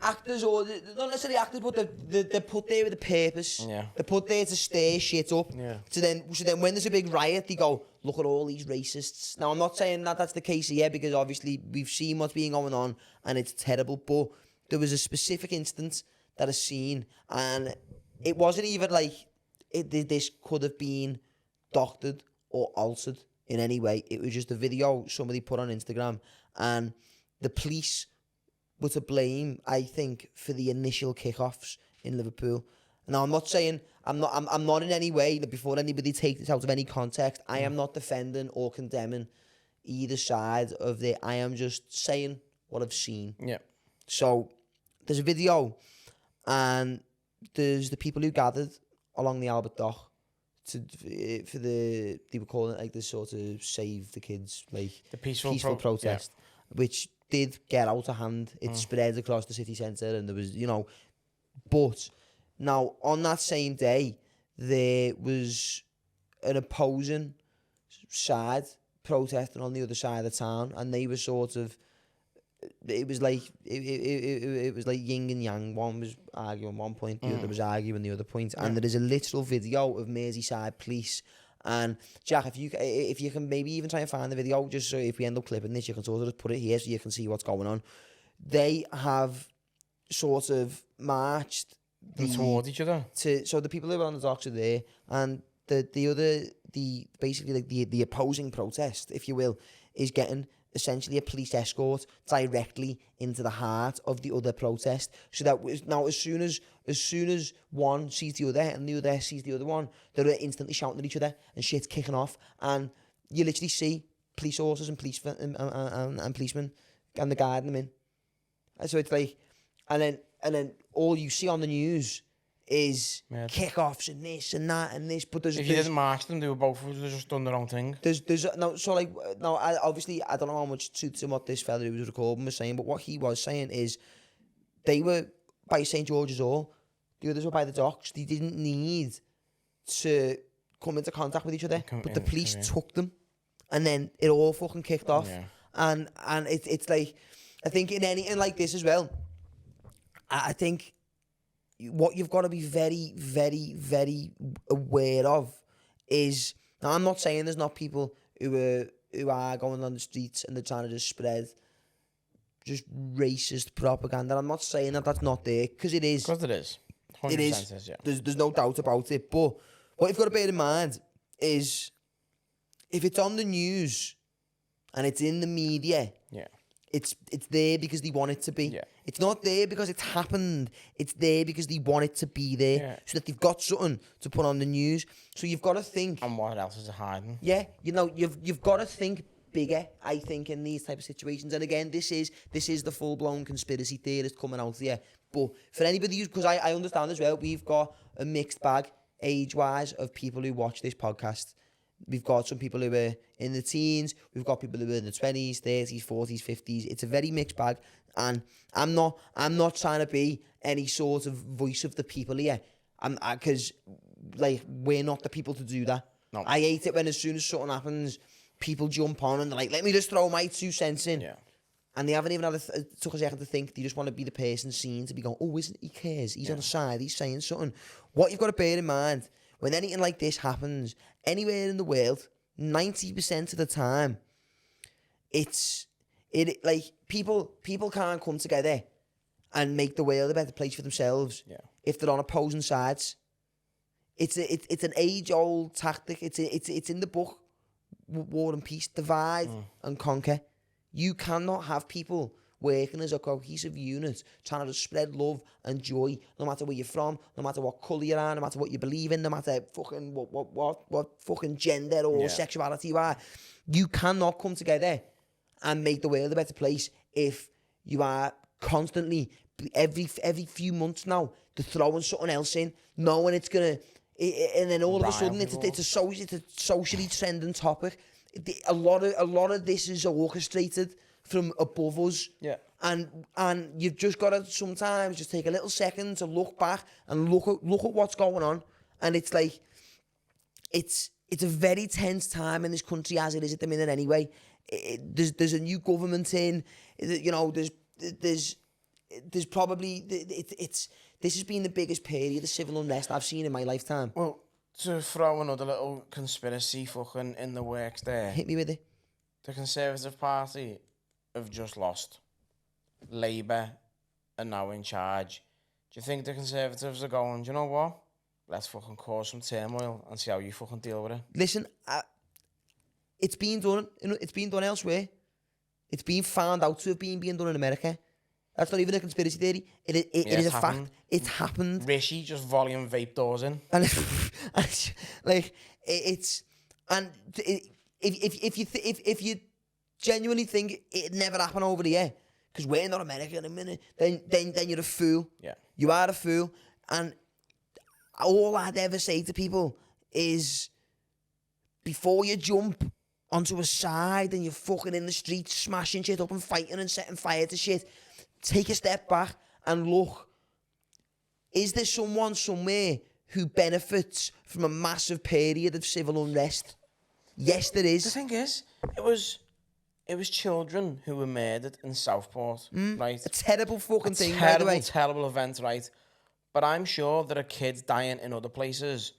actors, or not necessarily actors, but they're put there with a purpose. Yeah. They're put there to stir shit up. Yeah. So then when there's a big riot, they go, look at all these racists. Now, I'm not saying that that's the case here, because obviously we've seen what's been going on and it's terrible, but there was a specific instance that I seen, and it wasn't even like this could have been doctored or altered in any way. It was just a video somebody put on Instagram, and the police were to blame, I think, for the initial kickoffs in Liverpool. Now, I'm not saying, I'm not in any way, before anybody takes this out of any context, I am not defending or condemning either side of it. I am just saying what I've seen. Yeah. So there's a video, and there's the people who gathered along the Albert Dock for they were calling it like this sort of save the kids, like The peaceful protest, which did get out of hand. It spread across the city centre, and there was, but now on that same day, there was an opposing side protesting on the other side of the town, and they were sort of, it was like yin and yang. One was arguing one point, the other was arguing the other point. And there is a literal video of Merseyside police. And Jack, if you can maybe even try and find the video, just so if we end up clipping this, you can sort of just put it here so you can see what's going on. They have sort of marched towards each other. So the people who were on the docks are there, and basically like the opposing protest, if you will, is getting essentially a police escort directly into the heart of the other protest. So that now, as soon as one sees the other and the other sees the other one, they're instantly shouting at each other and shit's kicking off. And you literally see police horses and and policemen, and they're guarding them in. And so it's like, and then all you see on the news is kickoffs and this and that and this. But if you didn't march them, they were both just done their own thing. Obviously, I don't know how much to what this fella who was recording was saying, but what he was saying is they were by St. George's Hall, the others were by the docks. They didn't need to come into contact with each other, but the police took them, and then it all fucking kicked off. Yeah. And it's like, I think in anything like this as well, I think what you've got to be very, very, very aware of is, now I'm not saying there's not people who are going on the streets and they're trying to just spread just racist propaganda. I'm not saying that that's not there, because it is. Because it is. 100% It is. Yeah. There's no doubt about it. But what you've got to bear in mind is, if it's on the news and it's in the media, Yeah. it's there because they want it to be. Yeah. It's not there because it's happened. It's there because they want it to be there, Yeah. so that they've got something to put on the news. So you've got to think. And what else is it hiding? Yeah, you've got to think bigger, I think, in these type of situations. And again, this is the full-blown conspiracy theorist coming out here. But for anybody who's, because I understand as well, we've got a mixed bag age-wise of people who watch this podcast. We've got some people who are in the teens. We've got people who are in the 20s, 30s, 40s, 50s. It's a very mixed bag. And I'm not trying to be any sort of voice of the people here. Because, like, we're not the people to do that. No. I hate it when as soon as something happens, people jump on and they're like, let me just throw my 2 cents in. Yeah. And they haven't even took a second to think. They just want to be the person seen to be going, oh, isn't he cares? He's on the side. He's saying something. What you've got to bear in mind, when anything like this happens anywhere in the world, 90% of the time, like people can't come together and make the world a better place for themselves if they're on opposing sides. It's an age-old tactic. It's in the book, War and Peace, divide and conquer. You cannot have people working as a cohesive unit, trying to spread love and joy, no matter where you're from, no matter what colour you are, no matter what you believe in, no matter fucking what fucking gender or sexuality you are. You cannot come together and make the world a better place if you are constantly, every few months now, they're throwing something else in, knowing it's gonna, and then all of a sudden it's a socially trending topic. A lot of this is orchestrated from above us. Yeah. And you've just got to sometimes just take a little second to look back and look at what's going on. And it's like, it's a very tense time in this country as it is at the minute anyway. There's a new government in, there's there's probably this has been the biggest period of civil unrest I've seen in my lifetime. Well, to throw another little conspiracy fucking in the works there, Hit me with it. the Conservative Party have just lost. Labour are now in charge. Do you think the Conservatives are going, do you know what? Let's fucking cause some turmoil and see how you fucking deal with it. Listen, it's been done. It's been done elsewhere. It's been found out to have been done in America. That's not even a conspiracy theory. It is a fact. It's happened. Rishi just volume vape doors in. And it's like if you genuinely think it never happened over here, because we're not America in a minute, then you're a fool. Yeah. You are a fool. And all I'd ever say to people is, before you jump onto a side and you're fucking in the streets smashing shit up and fighting and setting fire to shit, take a step back and look. Is there someone somewhere who benefits from a massive period of civil unrest? Yes, there is. The thing is, it was children who were murdered in Southport, right? A terrible fucking thing, by the way. Terrible event, right? But I'm sure there are kids dying in other places.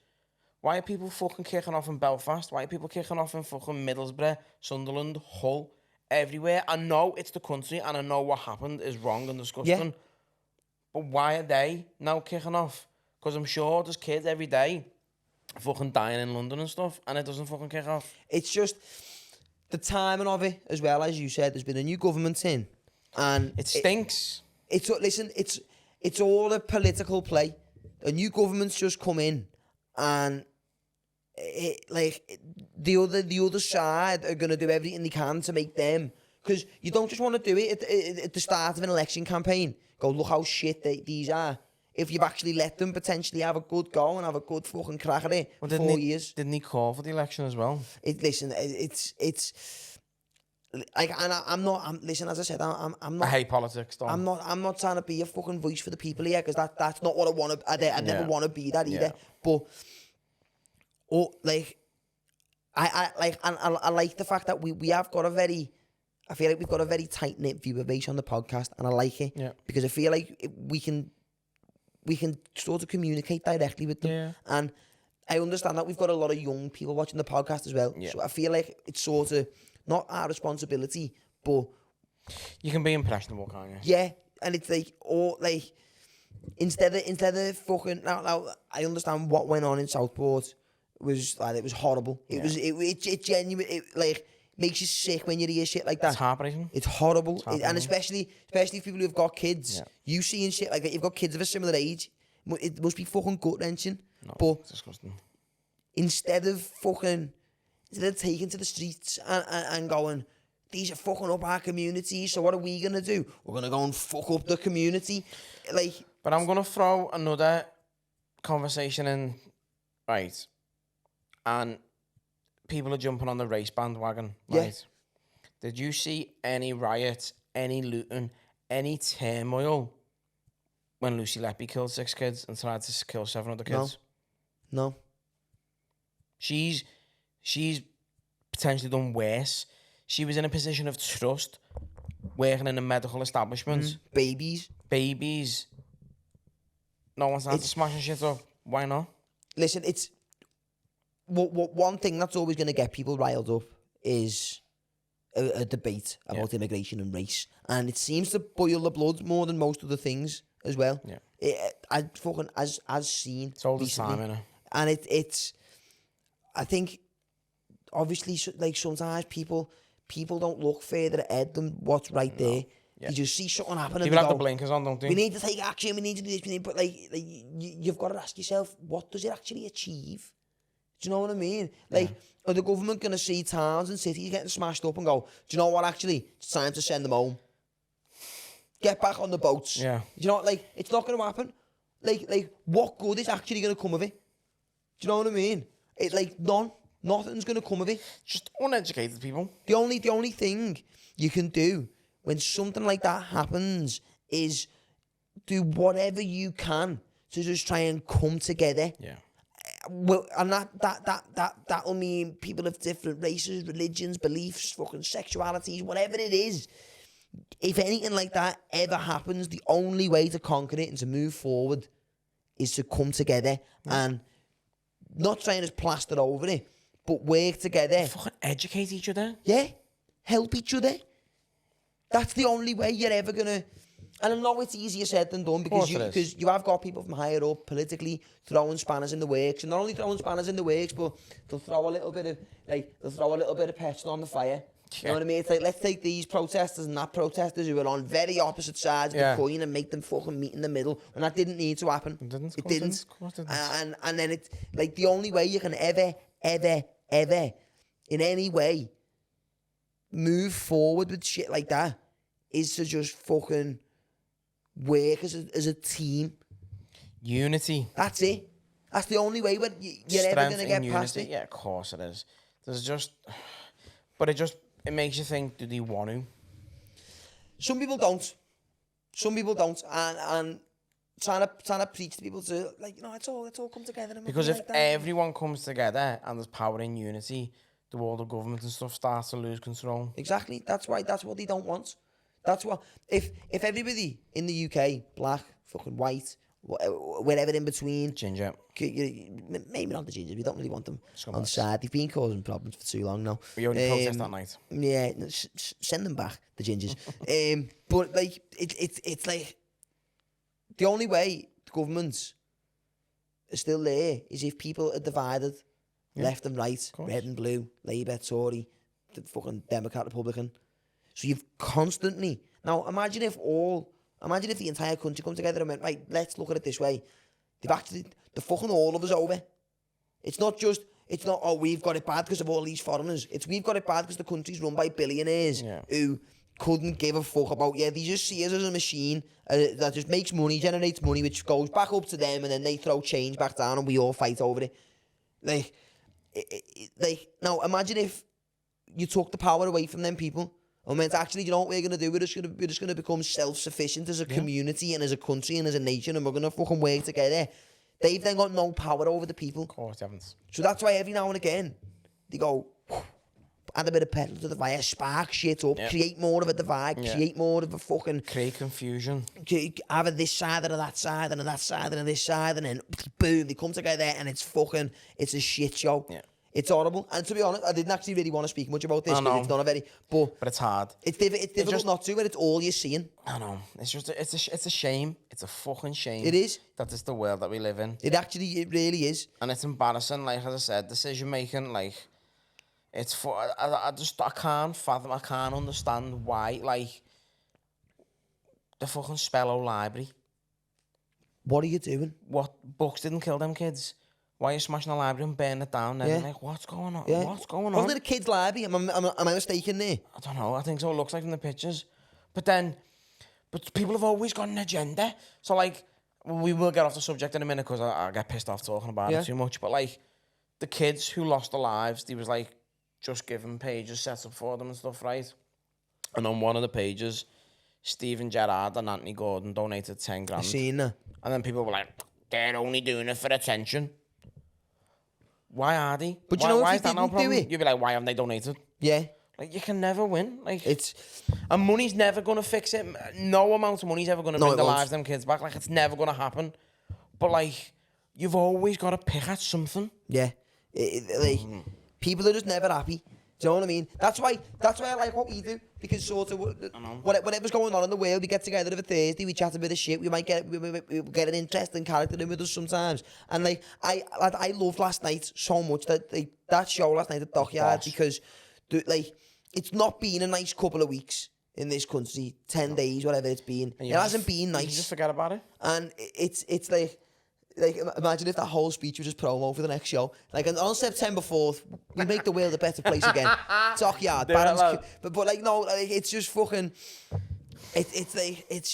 Why are people fucking kicking off in Belfast? Why are people kicking off in fucking Middlesbrough, Sunderland, Hull, everywhere? I know it's the country and I know what happened is wrong and disgusting. Yeah. But why are they now kicking off? Because I'm sure there's kids every day fucking dying in London and stuff and it doesn't fucking kick off. It's just the timing of it, as well. As you said, there's been a new government in, and It stinks. It's all a political play. A new government's just come in, and the other side are going to do everything they can to make them, because you don't just want to do it at the start of an election campaign. Go, look how shit these are. If you've actually let them potentially have a good go and have a good fucking crack at it for 4 years. Didn't he call for the election as well? It's like, and listen, as I said, I'm not. I hate politics, though. I'm not trying to be a fucking voice for the people here, because that's not what I want to. I never want to be that either. But I like the fact that we have got a very. I feel like we've got a very tight knit viewer base on the podcast, and I like it because I feel like we can sort of communicate directly with them. Yeah. And I understand that we've got a lot of young people watching the podcast as well. Yeah. So I feel like it's sort of not our responsibility, but you can be impressionable, can't you? Yeah, and it's like, or like instead of fucking now I understand what went on in Southport was like, it was horrible. It genuine. It like makes you sick when you hear shit like that. It's heartbreaking. It's horrible. And especially people who've got kids. Yeah. You seeing shit like that, you've got kids of a similar age, it must be fucking gut-wrenching. No, but it's disgusting. Instead of taking to the streets and going, these are fucking up our community, so what are we going to do? We're going to go and fuck up the community. But I'm going to throw another conversation in, right? And people are jumping on the race bandwagon, right? Yeah. Did you see any riots, any looting, any turmoil when Lucy Leppy killed 6 kids and tried to kill 7 other kids? No. She's potentially done worse. She was in a position of trust, working in a medical establishment. Babies. No one's had to smashing shit up. Why not? Listen, it's... one thing that's always going to get people riled up is a debate about immigration and race, and it seems to boil the blood more than most of the things as well. Yeah, I fucking as seen. It's all the time, innit? And it's. I think, obviously, like sometimes people don't look further ahead than what's right there. Yeah. You just see something happening. People have the blinkers on, don't they? We need to take action. We need to do this. But you've got to ask yourself, what does it actually achieve? Do you know what I mean? Are the government going to see towns and cities getting smashed up and go, do you know what, actually, it's time to send them home. Get back on the boats. Yeah. Do you know, it's not going to happen. What good is actually going to come of it? Do you know what I mean? Nothing's going to come of it. Just uneducated people. The only thing you can do when something like that happens is do whatever you can to just try and come together. Yeah. Well, and that'll mean people of different races, religions, beliefs, fucking sexualities, whatever it is. if anything like that ever happens, the only way to conquer it and to move forward is to come together and not trying to plaster over it, but work together. Fucking educate each other. Yeah, help each other. That's the only way you're ever gonna. And I know it's easier said than done because you have got people from higher up politically throwing spanners in the works, and not only throwing spanners in the works, but they'll throw a little bit of petrol on the fire. You know what I mean? It's like, let's take these protesters and that protesters who are on very opposite sides of the coin and make them fucking meet in the middle. And that didn't need to happen. It didn't. And then it's like the only way you can ever, in any way, move forward with shit like that is to just fucking work as a team. Unity. That's it. That's the only way you're ever going to get past it. Yeah, of course it is. It makes you think, do they want to? Some people don't. And trying to preach to people to, like, let's all come together. And because if everyone comes together and there's power in unity, do all the government and stuff start to lose control? Exactly. That's why. That's what they don't want. That's what. If everybody in the UK, black, fucking white, wherever in between, ginger, maybe not the ginger. We don't really want them on the side. They've been causing problems for too long now. We only protest that night. Yeah, send them back, the gingers. But like it's like the only way the governments are still there is if people are divided, left and right, red and blue, Labour, Tory, the fucking Democrat, Republican. So you've constantly now imagine if the entire country come together and went, right, let's look at it this way. They're fucking all of us over. It's not, oh, we've got it bad because of all these foreigners. It's we've got it bad because the country's run by billionaires who couldn't give a fuck about, they just see us as a machine that just makes money, generates money, which goes back up to them, and then they throw change back down and we all fight over it. Now imagine if you took the power away from them people. I mean, actually, you know what we're going to do? We're just going to become self-sufficient as a community and as a country and as a nation, and we're going to fucking work together. They've then got no power over the people. Of course, they haven't. So that's why every now and again, they go, add a bit of petrol to the fire, spark shit up, create more of a divide, create more of a fucking... Create confusion. Have it this side and that side and that side and this side, and then boom, they come together and it's a shit show. Yeah. It's horrible. And to be honest, I didn't actually really want to speak much about this because it's not a very... But it's hard. It's difficult not to, but it's all you're seeing. I know. It's a shame. It's a fucking shame. It is. That is the world that we live in. It really is. And it's embarrassing, like as I said, decision making, like... It's for... I can't fathom, I can't understand why, like... The fucking Spello library. What are you doing? What books didn't kill them kids? Why are you smashing the library and burning it down? And like, what's going on? Yeah. What's going on? Wasn't it a kid's library? Am I mistaken there? I don't know. I think so. It looks like from the pictures. But people have always got an agenda. So, like, we will get off the subject in a minute because I get pissed off talking about it too much. But, like, the kids who lost their lives, they was, like, just given pages set up for them and stuff, right? And on one of the pages, Stephen Gerrard and Anthony Gordon donated 10 grand. I've seen that. And then people were like, they're only doing it for attention. Why are they? But you know, why if you didn't do it, you'd be like, why haven't they donated? Yeah. Like, you can never win. Like, and money's never going to fix it. No amount of money's ever going to bring the lives of them kids back. Like, it's never going to happen. But, like, you've always got to pick at something. Yeah. People are just never happy. Do you know what I mean? That's why I like what we do. Because sort of whatever's going on in the world, we get together over Thursday, we chat a bit of shit, we get an interesting character in with us sometimes. And like I loved last night so much that show last night at Dockyard because it's not been a nice couple of weeks in this country, 10 days, whatever it's been. It hasn't been nice. You just forget about it. And it's like imagine if that whole speech was just promo for the next show. Like on September 4th, we make the world a better place again. Dockyard, but like no, like it's just fucking. It's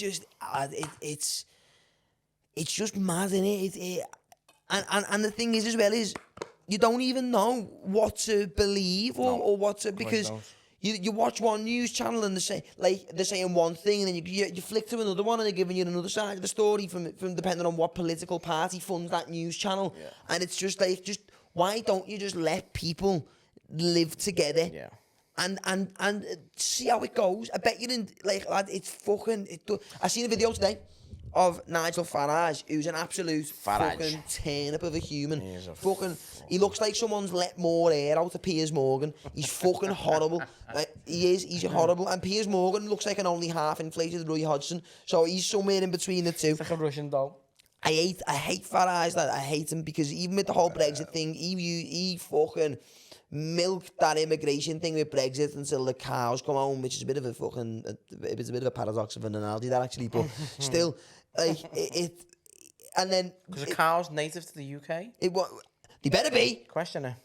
just mad, innit? And the thing is as well is you don't even know what to believe or what to because. You watch one news channel and they're saying one thing, and then you flick to another one and they're giving you another side of the story from depending on what political party funds that news channel. And it's just why don't you just let people live together? Yeah. and see how it goes. I bet you didn't, like, lad, it's fucking... I seen a video today of Nigel Farage, who's an absolute fucking turnip of a human. He looks like someone's let more air out of Piers Morgan. He's fucking horrible. He's horrible. And Piers Morgan looks like an only half inflated Roy Hodgson. So he's somewhere in between the two. It's like a Russian doll. I hate Farage, lad. I hate him because even with the whole Brexit thing, he fucking milked that immigration thing with Brexit until the cows come home, which is a bit of a fucking... It's a bit of a paradox of an analogy, that, actually. But still... Like it, and then because the cow's native to the UK. They better be. Question it.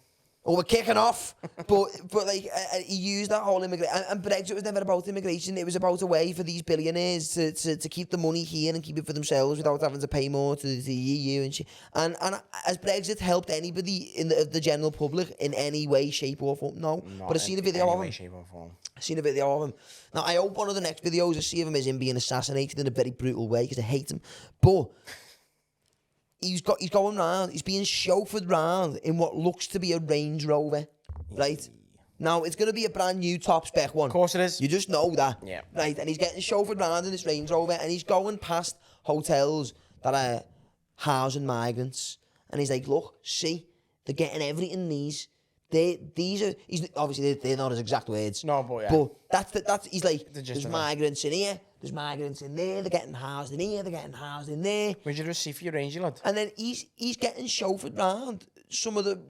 Or we're kicking off. but like he used that whole immigration, and Brexit was never about immigration. It was about a way for these billionaires to keep the money here and keep it for themselves without having to pay more to the EU and shit. And has Brexit helped anybody in the general public in any way, shape or form? No. But I've seen a video of him. Shape or form. I've seen a video of him. Now, I hope one of the next videos I see of him is him being assassinated in a very brutal way, because I hate him. But he's going round, he's being chauffeured round in what looks to be a Range Rover, right? Now, it's going to be a brand new top spec one. Of course it is. You just know that. Yeah. Right, and he's getting chauffeured round in this Range Rover, and he's going past hotels that are housing migrants. And he's like, look, see, they're getting everything in these. Obviously they're not his exact words. No, but yeah. But that's he's like, there's migrants in here, there's migrants in there, they're getting housed in here, they're getting housed in there. Where'd you receive for your Ranger, lad? And then he's getting chauffeured round some of the,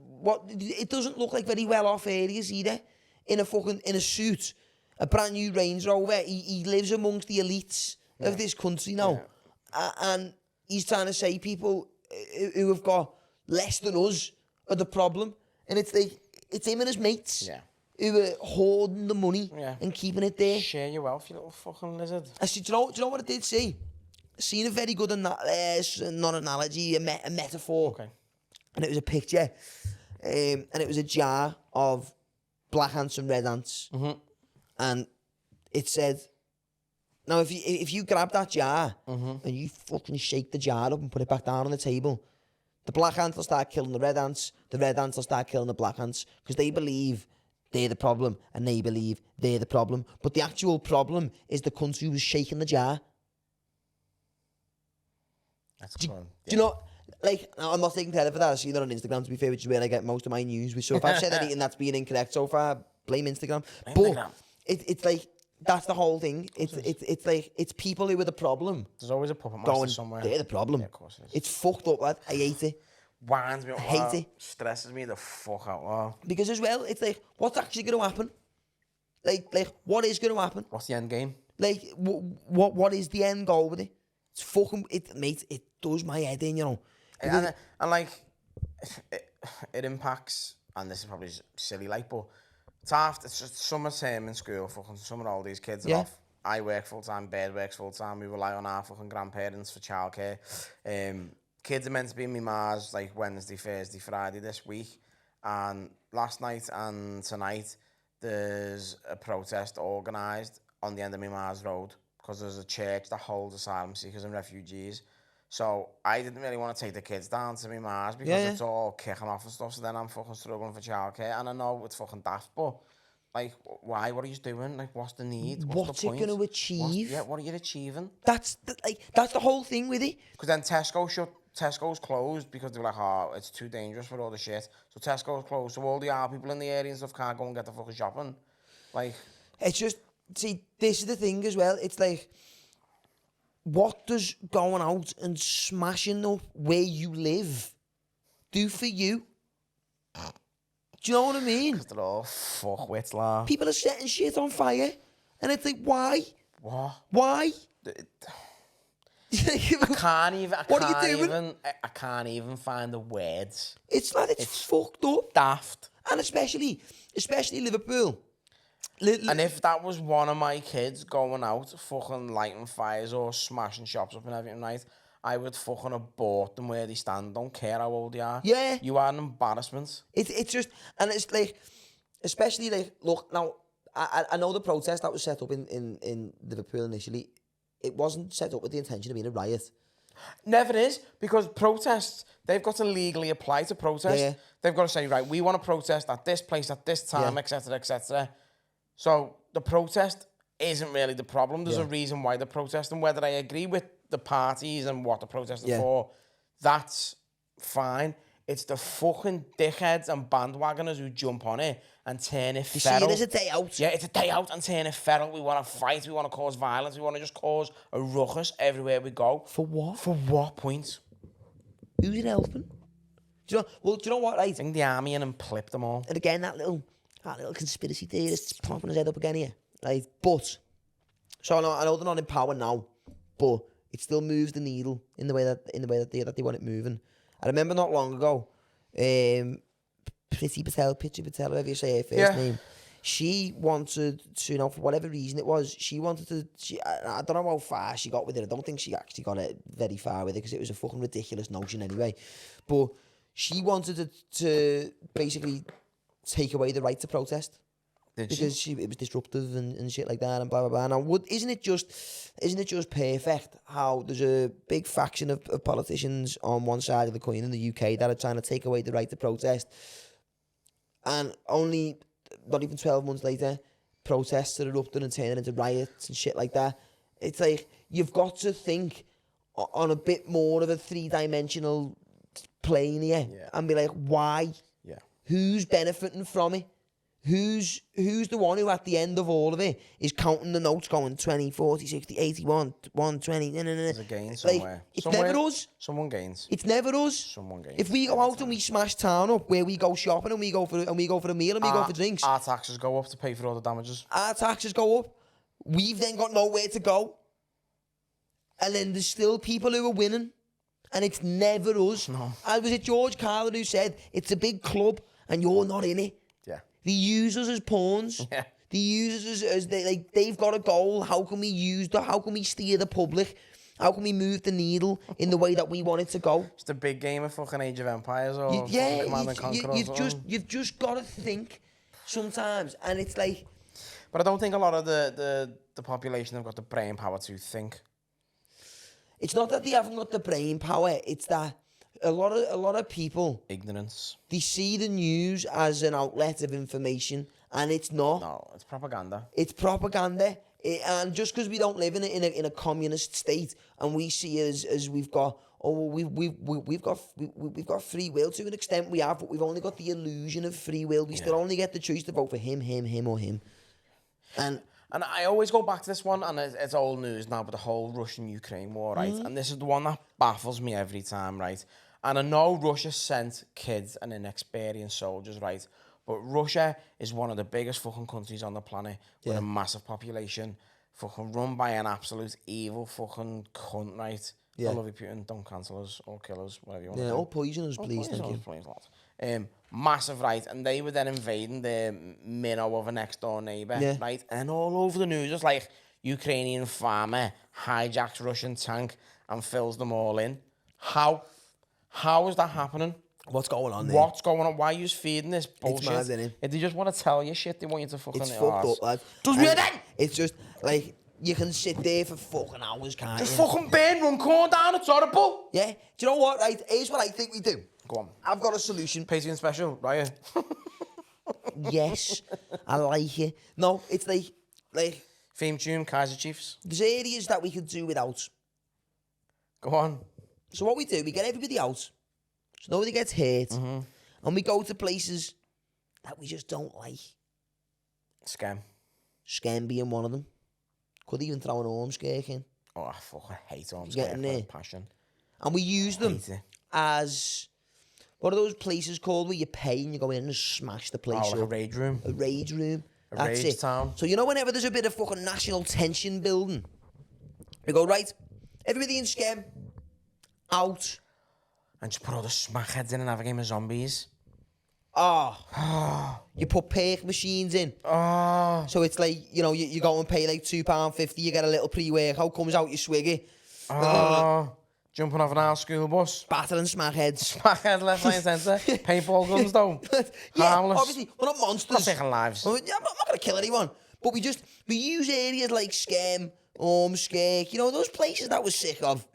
it doesn't look like very well off areas either, in a suit, a brand new Range Rover. He lives amongst the elites of this country now. Yeah. And he's trying to say people who have got less than us are the problem. And it's like, it's him and his mates who are hoarding the money and keeping it there. Share your wealth, you little fucking lizard. I see, do you know what I did see? I seen a very good, not an analogy, a metaphor. Okay. And it was a picture. And it was a jar of black ants and red ants. Mm-hmm. And it said, now if you grab that jar and you fucking shake the jar up and put it back down on the table, the black ants will start killing the red ants will start killing the black ants, because they believe they're the problem and they believe they're the problem. But the actual problem is the country who was shaking the jar. That's do you know, like, I'm not taking credit for that. I see that on Instagram, to be fair, which is where I get most of my news. So if I've said anything that's been incorrect so far, blame Instagram. But it's like, that's the whole thing. It's like, it's people who are the problem. There's always a puppet master somewhere. They're the problem. Yeah, of course it is. It's fucked up, lad. I hate it. Winds me up. I hate it. Stresses me the fuck out. Wow. Because as well, it's like, what's actually going to happen? Like, what is going to happen? What's the end game? Like, what is the end goal with it? It's fucking, mate, it does my head in, you know. And like, it impacts, and this is probably silly, like, but it's just summer term in school, fucking summer all these kids are off. I work full-time, Baird works full-time, we rely on our fucking grandparents for childcare. Kids are meant to be in my Mars, like, Wednesday, Thursday, Friday this week, and last night and tonight, there's a protest organised on the end of my Mars Road, because there's a church that holds asylum seekers and refugees. So I didn't really want to take the kids down to my Mars because it's all kicking off and stuff. So then I'm fucking struggling for childcare, and I know it's fucking daft, but like, why? What are you doing? Like, what's the need? What's the point? Going to achieve? What are you achieving? That's the whole thing with it. Because then Tesco's closed because they were like, oh, it's too dangerous for all the shit. So Tesco's closed, so all the people in the area and stuff can't go and get the fucking shopping. Like, it's just, see, this is the thing as well. It's like, what does going out and smashing up where you live do for you? Do you know what I mean? Because they're all fuckwits, lah. People are setting shit on fire, and it's like, why? What? Why? I can't even find the words. It's like, it's fucked up. Daft. And especially Liverpool. And if that was one of my kids going out, fucking lighting fires or smashing shops up and everything, right, I would fucking abort them where they stand. Don't care how old they are. Yeah. You are an embarrassment. It's just, and it's like, especially like, look, now, I know the protest that was set up in Liverpool initially, it wasn't set up with the intention of being a riot. Never is, because protests, they've got to legally apply to protest. Yeah. They've got to say, right, we want to protest at this place at this time, etc., etc. So the protest isn't really the problem. There's Yeah. a reason why they're protesting. Whether I agree with the parties and what they're protesting Yeah. for, that's fine. It's the fucking dickheads and bandwagoners who jump on it and turn it You feral. see it as a day out. Yeah, it's a day out and turn it feral. We want to fight. We want to cause violence. We want to just cause a ruckus everywhere we go. For what? For what point? Who's it helping? Do you know what, right? Bring the army in and clip them all. And again, that little conspiracy theorist's popping his head up again here. Right? But, so I know they're not in power now, but it still moves the needle in the way that they want it moving. I remember not long ago, Pitchy Patel, whatever you say her first name, she wanted to, for whatever reason it was, I don't know how far she got with it. I don't think she actually got it very far with it because it was a fucking ridiculous notion anyway. But she wanted to basically take away the right to protest. Because it was disruptive and shit like that and blah blah blah. Now, isn't it just perfect how there's a big faction of politicians on one side of the coin in the UK that are trying to take away the right to protest, and only not even 12 months later, protests are erupting and turning into riots and shit like that. It's like you've got to think on a bit more of a three-dimensional plane here and be like, why? Yeah. Who's benefiting from it? Who's the one who at the end of all of it is counting the notes going 20, 40, 60, 80, 120, There's a gain somewhere. Like, it's never us. Someone gains. It's never us. Someone gains. If we go out and we smash town up where we go shopping and we go for a meal and we go for drinks, Our taxes go up to pay for all the damages. our taxes go up. We've then got nowhere to go. And then there's still people who are winning. And it's never us. No. And was it George Carlin who said, it's a big club and you're not in it? Yeah. They use us as pawns. Yeah. They use us as they've got a goal. How can we steer the public? How can we move the needle in the way that we want it to go? It's the big game of fucking Age of Empires or Command and Conquer. You've just got to think sometimes, and it's like. But I don't think a lot of the population have got the brain power to think. It's not that they haven't got the brain power. It's that a lot of people, Ignorance. they see the news as an outlet of information, and it's not. No, it's propaganda. It's propaganda. And just because we don't live in a communist state, and we see as we've got we've got free will to an extent we have, but we've only got the illusion of free will. We still only get the choice to vote for him, or him. And I always go back to this one, and it's old news now, but the whole Russian-Ukraine war, right? And this is the one that baffles me every time, right? And I know Russia sent kids and inexperienced soldiers, right? But Russia is one of the biggest fucking countries on the planet with a massive population, fucking run by an absolute evil fucking cunt, right? Yeah. I love you, Putin. Don't cancel us or kill us, whatever you want to do. all poison us, please, thank you. Please, lads. Massive, right? And they were then invading the minnow of a next door neighbour, right? And all over the news, it's like Ukrainian farmer hijacks Russian tank and fills them all in. How is that happening? What's going on there? What's going on? Why are you feeding this bullshit? It's mad, innit? If they just want to tell you shit, they want you to fucking... It's fucked up, lad. Does me then? It's just like you can sit there for fucking hours, can't Just you? fucking burn one corn down, it's horrible. Yeah. Do you know what? Right. Here's what I think we do. Go on. I've got a solution. Patreon special, right? Yes, I like it. No, it's like Theme tune, Kaiser Chiefs. there's areas that we could do without. Go on. So what we do, we get everybody out, so nobody gets hurt, and we go to places that we just don't like. Scam. Scam being one of them. Could even throw an arm scare in. Oh, I fucking hate arms. Getting there. Passion. And we use them Hate it. as, what are those places called where you pay and you go in and smash the place Oh, like a up? rage room. A rage room. That's rage it. town. So you know whenever there's a bit of fucking national tension building, we go, right, everybody in Scam, out. And just put all the smackheads in and have a game of zombies. You put perk machines in. Oh. So it's like, you know, you go and pay like £2.50, you get a little pre-workout, comes out, you swig it. Jumping off an old school bus. Battering smackheads. Smackhead left, right and centre. Paintball guns though. Yeah, Harmless. obviously, we're not monsters. Not taking lives. I'm not going to kill anyone. But we use areas like Scam, Scare, you know, those places that we're sick of.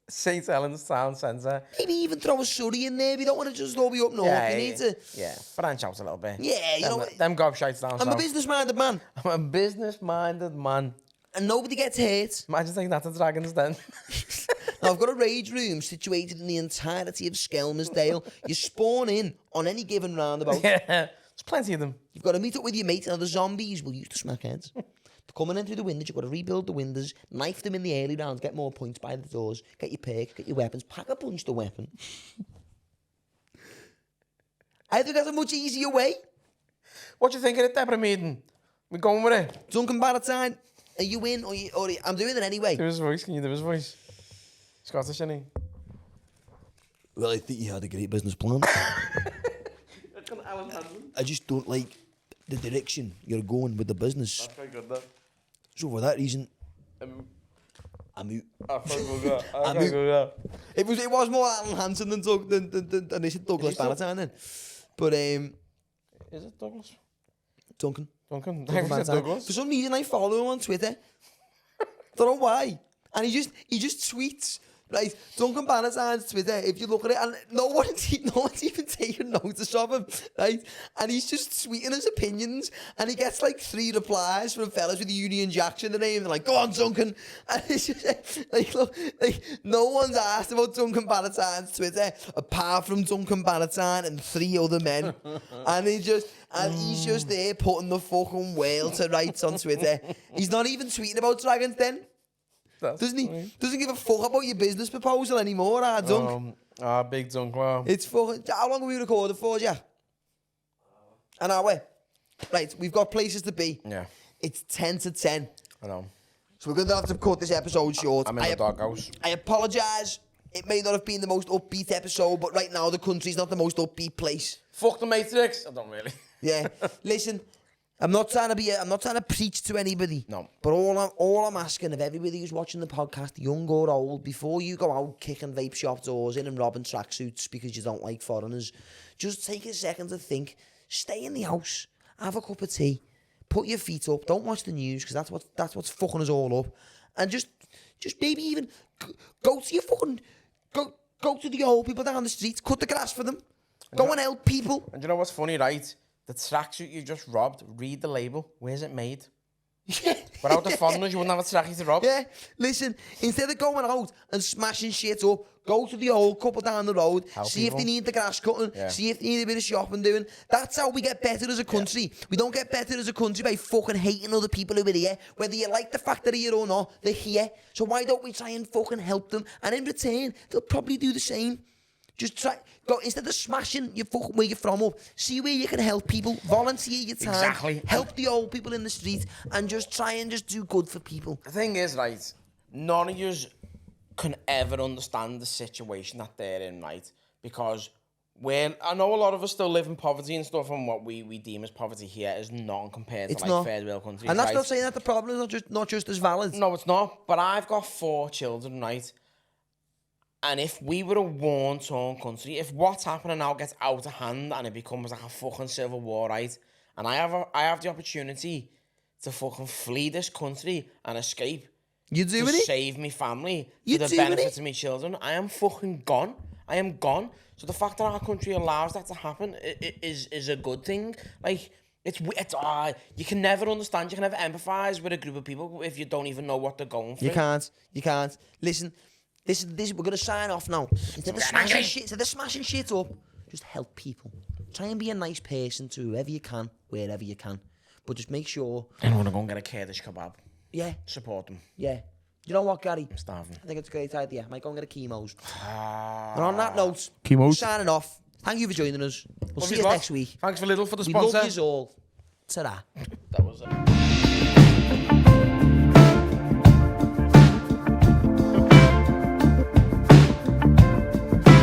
St. Helens Town Centre. Maybe even throw a Surrey in there. We don't want to just all be up north. Yeah, You need to... Yeah, branch out a little bit. Yeah, you know... Them gobshites down I'm south. a business-minded man. I'm a business-minded man. And nobody gets hurt. Imagine taking that to Dragons Den. Now, I've got a rage room situated in the entirety of Skelmersdale. You spawn in on any given roundabout. Yeah, there's plenty of them. You've got to meet up with your mate, and the zombies will use to smack heads. They're coming in through the windows. You've got to rebuild the windows, knife them in the early rounds, get more points by the doors, get your perk, get your weapons, pack a punch the weapon. I think that's a much easier way. What do you think of it, Deborah Meaden? We going with it? Duncan Barrettine, are you in or I'm doing it anyway? Do his voice. Can you do his voice? Scottish, isn't he? Well, I think you had a great business plan. I just don't like the direction you're going with the business. That's very good, though. So for that reason, I'm out. It was more Alan Hansen than they said Douglas Barrettine then. But is it Douglas? Duncan Barrettine. Douglas. For some reason I follow him on Twitter. Don't know why. And he just tweets. Right, Duncan Barrettine's Twitter, if you look at it, and no one's even taking notice of him, right? And he's just tweeting his opinions, and he gets like 3 replies from fellas with Union Jacks in the name. They're like, "Go on, Duncan!" And it's just like, look, like no one's asked about Duncan Barrettine's Twitter apart from Duncan Barrettine and 3 other men, and he's just there putting the fucking whale to rights on Twitter. He's not even tweeting about Dragons Den. Doesn't he? Funny. Doesn't give a fuck about your business proposal anymore, Dunk. Big Dunk, wow. It's fucking... How long have we recorded for, Jack? An hour. Right, we've got places to be. Yeah. It's 10 to 10. I know. So we're going to have to cut this episode short. I'm in the doghouse. I apologise. It may not have been the most upbeat episode, but right now the country's not the most upbeat place. Fuck the Matrix. I don't really. Yeah. Listen... I'm not trying to preach to anybody. No. But all I'm asking of everybody who's watching the podcast, young or old, before you go out kicking vape shop doors in and robbing tracksuits because you don't like foreigners, just take a second to think. Stay in the house, have a cup of tea, put your feet up, don't watch the news because that's what's fucking us all up, and just maybe even go to your fucking go to the old people down the street, cut the grass for them, go and help people. And you know what's funny, right? The tracksuit you just robbed, read the label. Where's it made? Without the foreigners, you wouldn't have a tracksuit to rob. Yeah, listen, instead of going out and smashing shit up, go to the old couple down the road, see if they need the grass cutting, see if they need a bit of shopping doing. That's how we get better as a country. We don't get better as a country by fucking hating other people who are here. Whether you like the fact that they're here or not, they're here. So why don't we try and fucking help them? And in return, they'll probably do the same. Just try, go, instead of smashing your fucking where you're from up, see where you can help people, volunteer your time, exactly. Help the old people in the street, and just try and just do good for people. The thing is, right, none of you can ever understand the situation that they're in, right? Because I know a lot of us still live in poverty and stuff, and what we deem as poverty here is not compared to like third world countries. And that's right? not saying that the problem is not just as valid. No, it's not. But I've got 4 children, right? And if we were a war-torn country, if what's happening now gets out of hand and it becomes like a fucking civil war, right? And I have the opportunity to fucking flee this country and escape. You doing to it? Save me family You for the doing benefit it? of my children. I am fucking gone. I am gone. So the fact that our country allows that to happen is a good thing. Like, it's you can never understand, you can never empathise with a group of people if you don't even know what they're going through. You can't. Listen, we're going to sign off now. Instead of smashing shit up, just help people. Try and be a nice person to whoever you can, wherever you can. But just make sure... And want to go and get a Kurdish kebab. Yeah. Support them. Yeah. You know what, Gary? I'm starving. I think it's a great idea. I might go and get a chemo's. And on that note, chemo's. Signing off. Thank you for joining us. We'll see you next week. Thanks for Lidl for the We sponsor. love you all. Ta-da. That was it.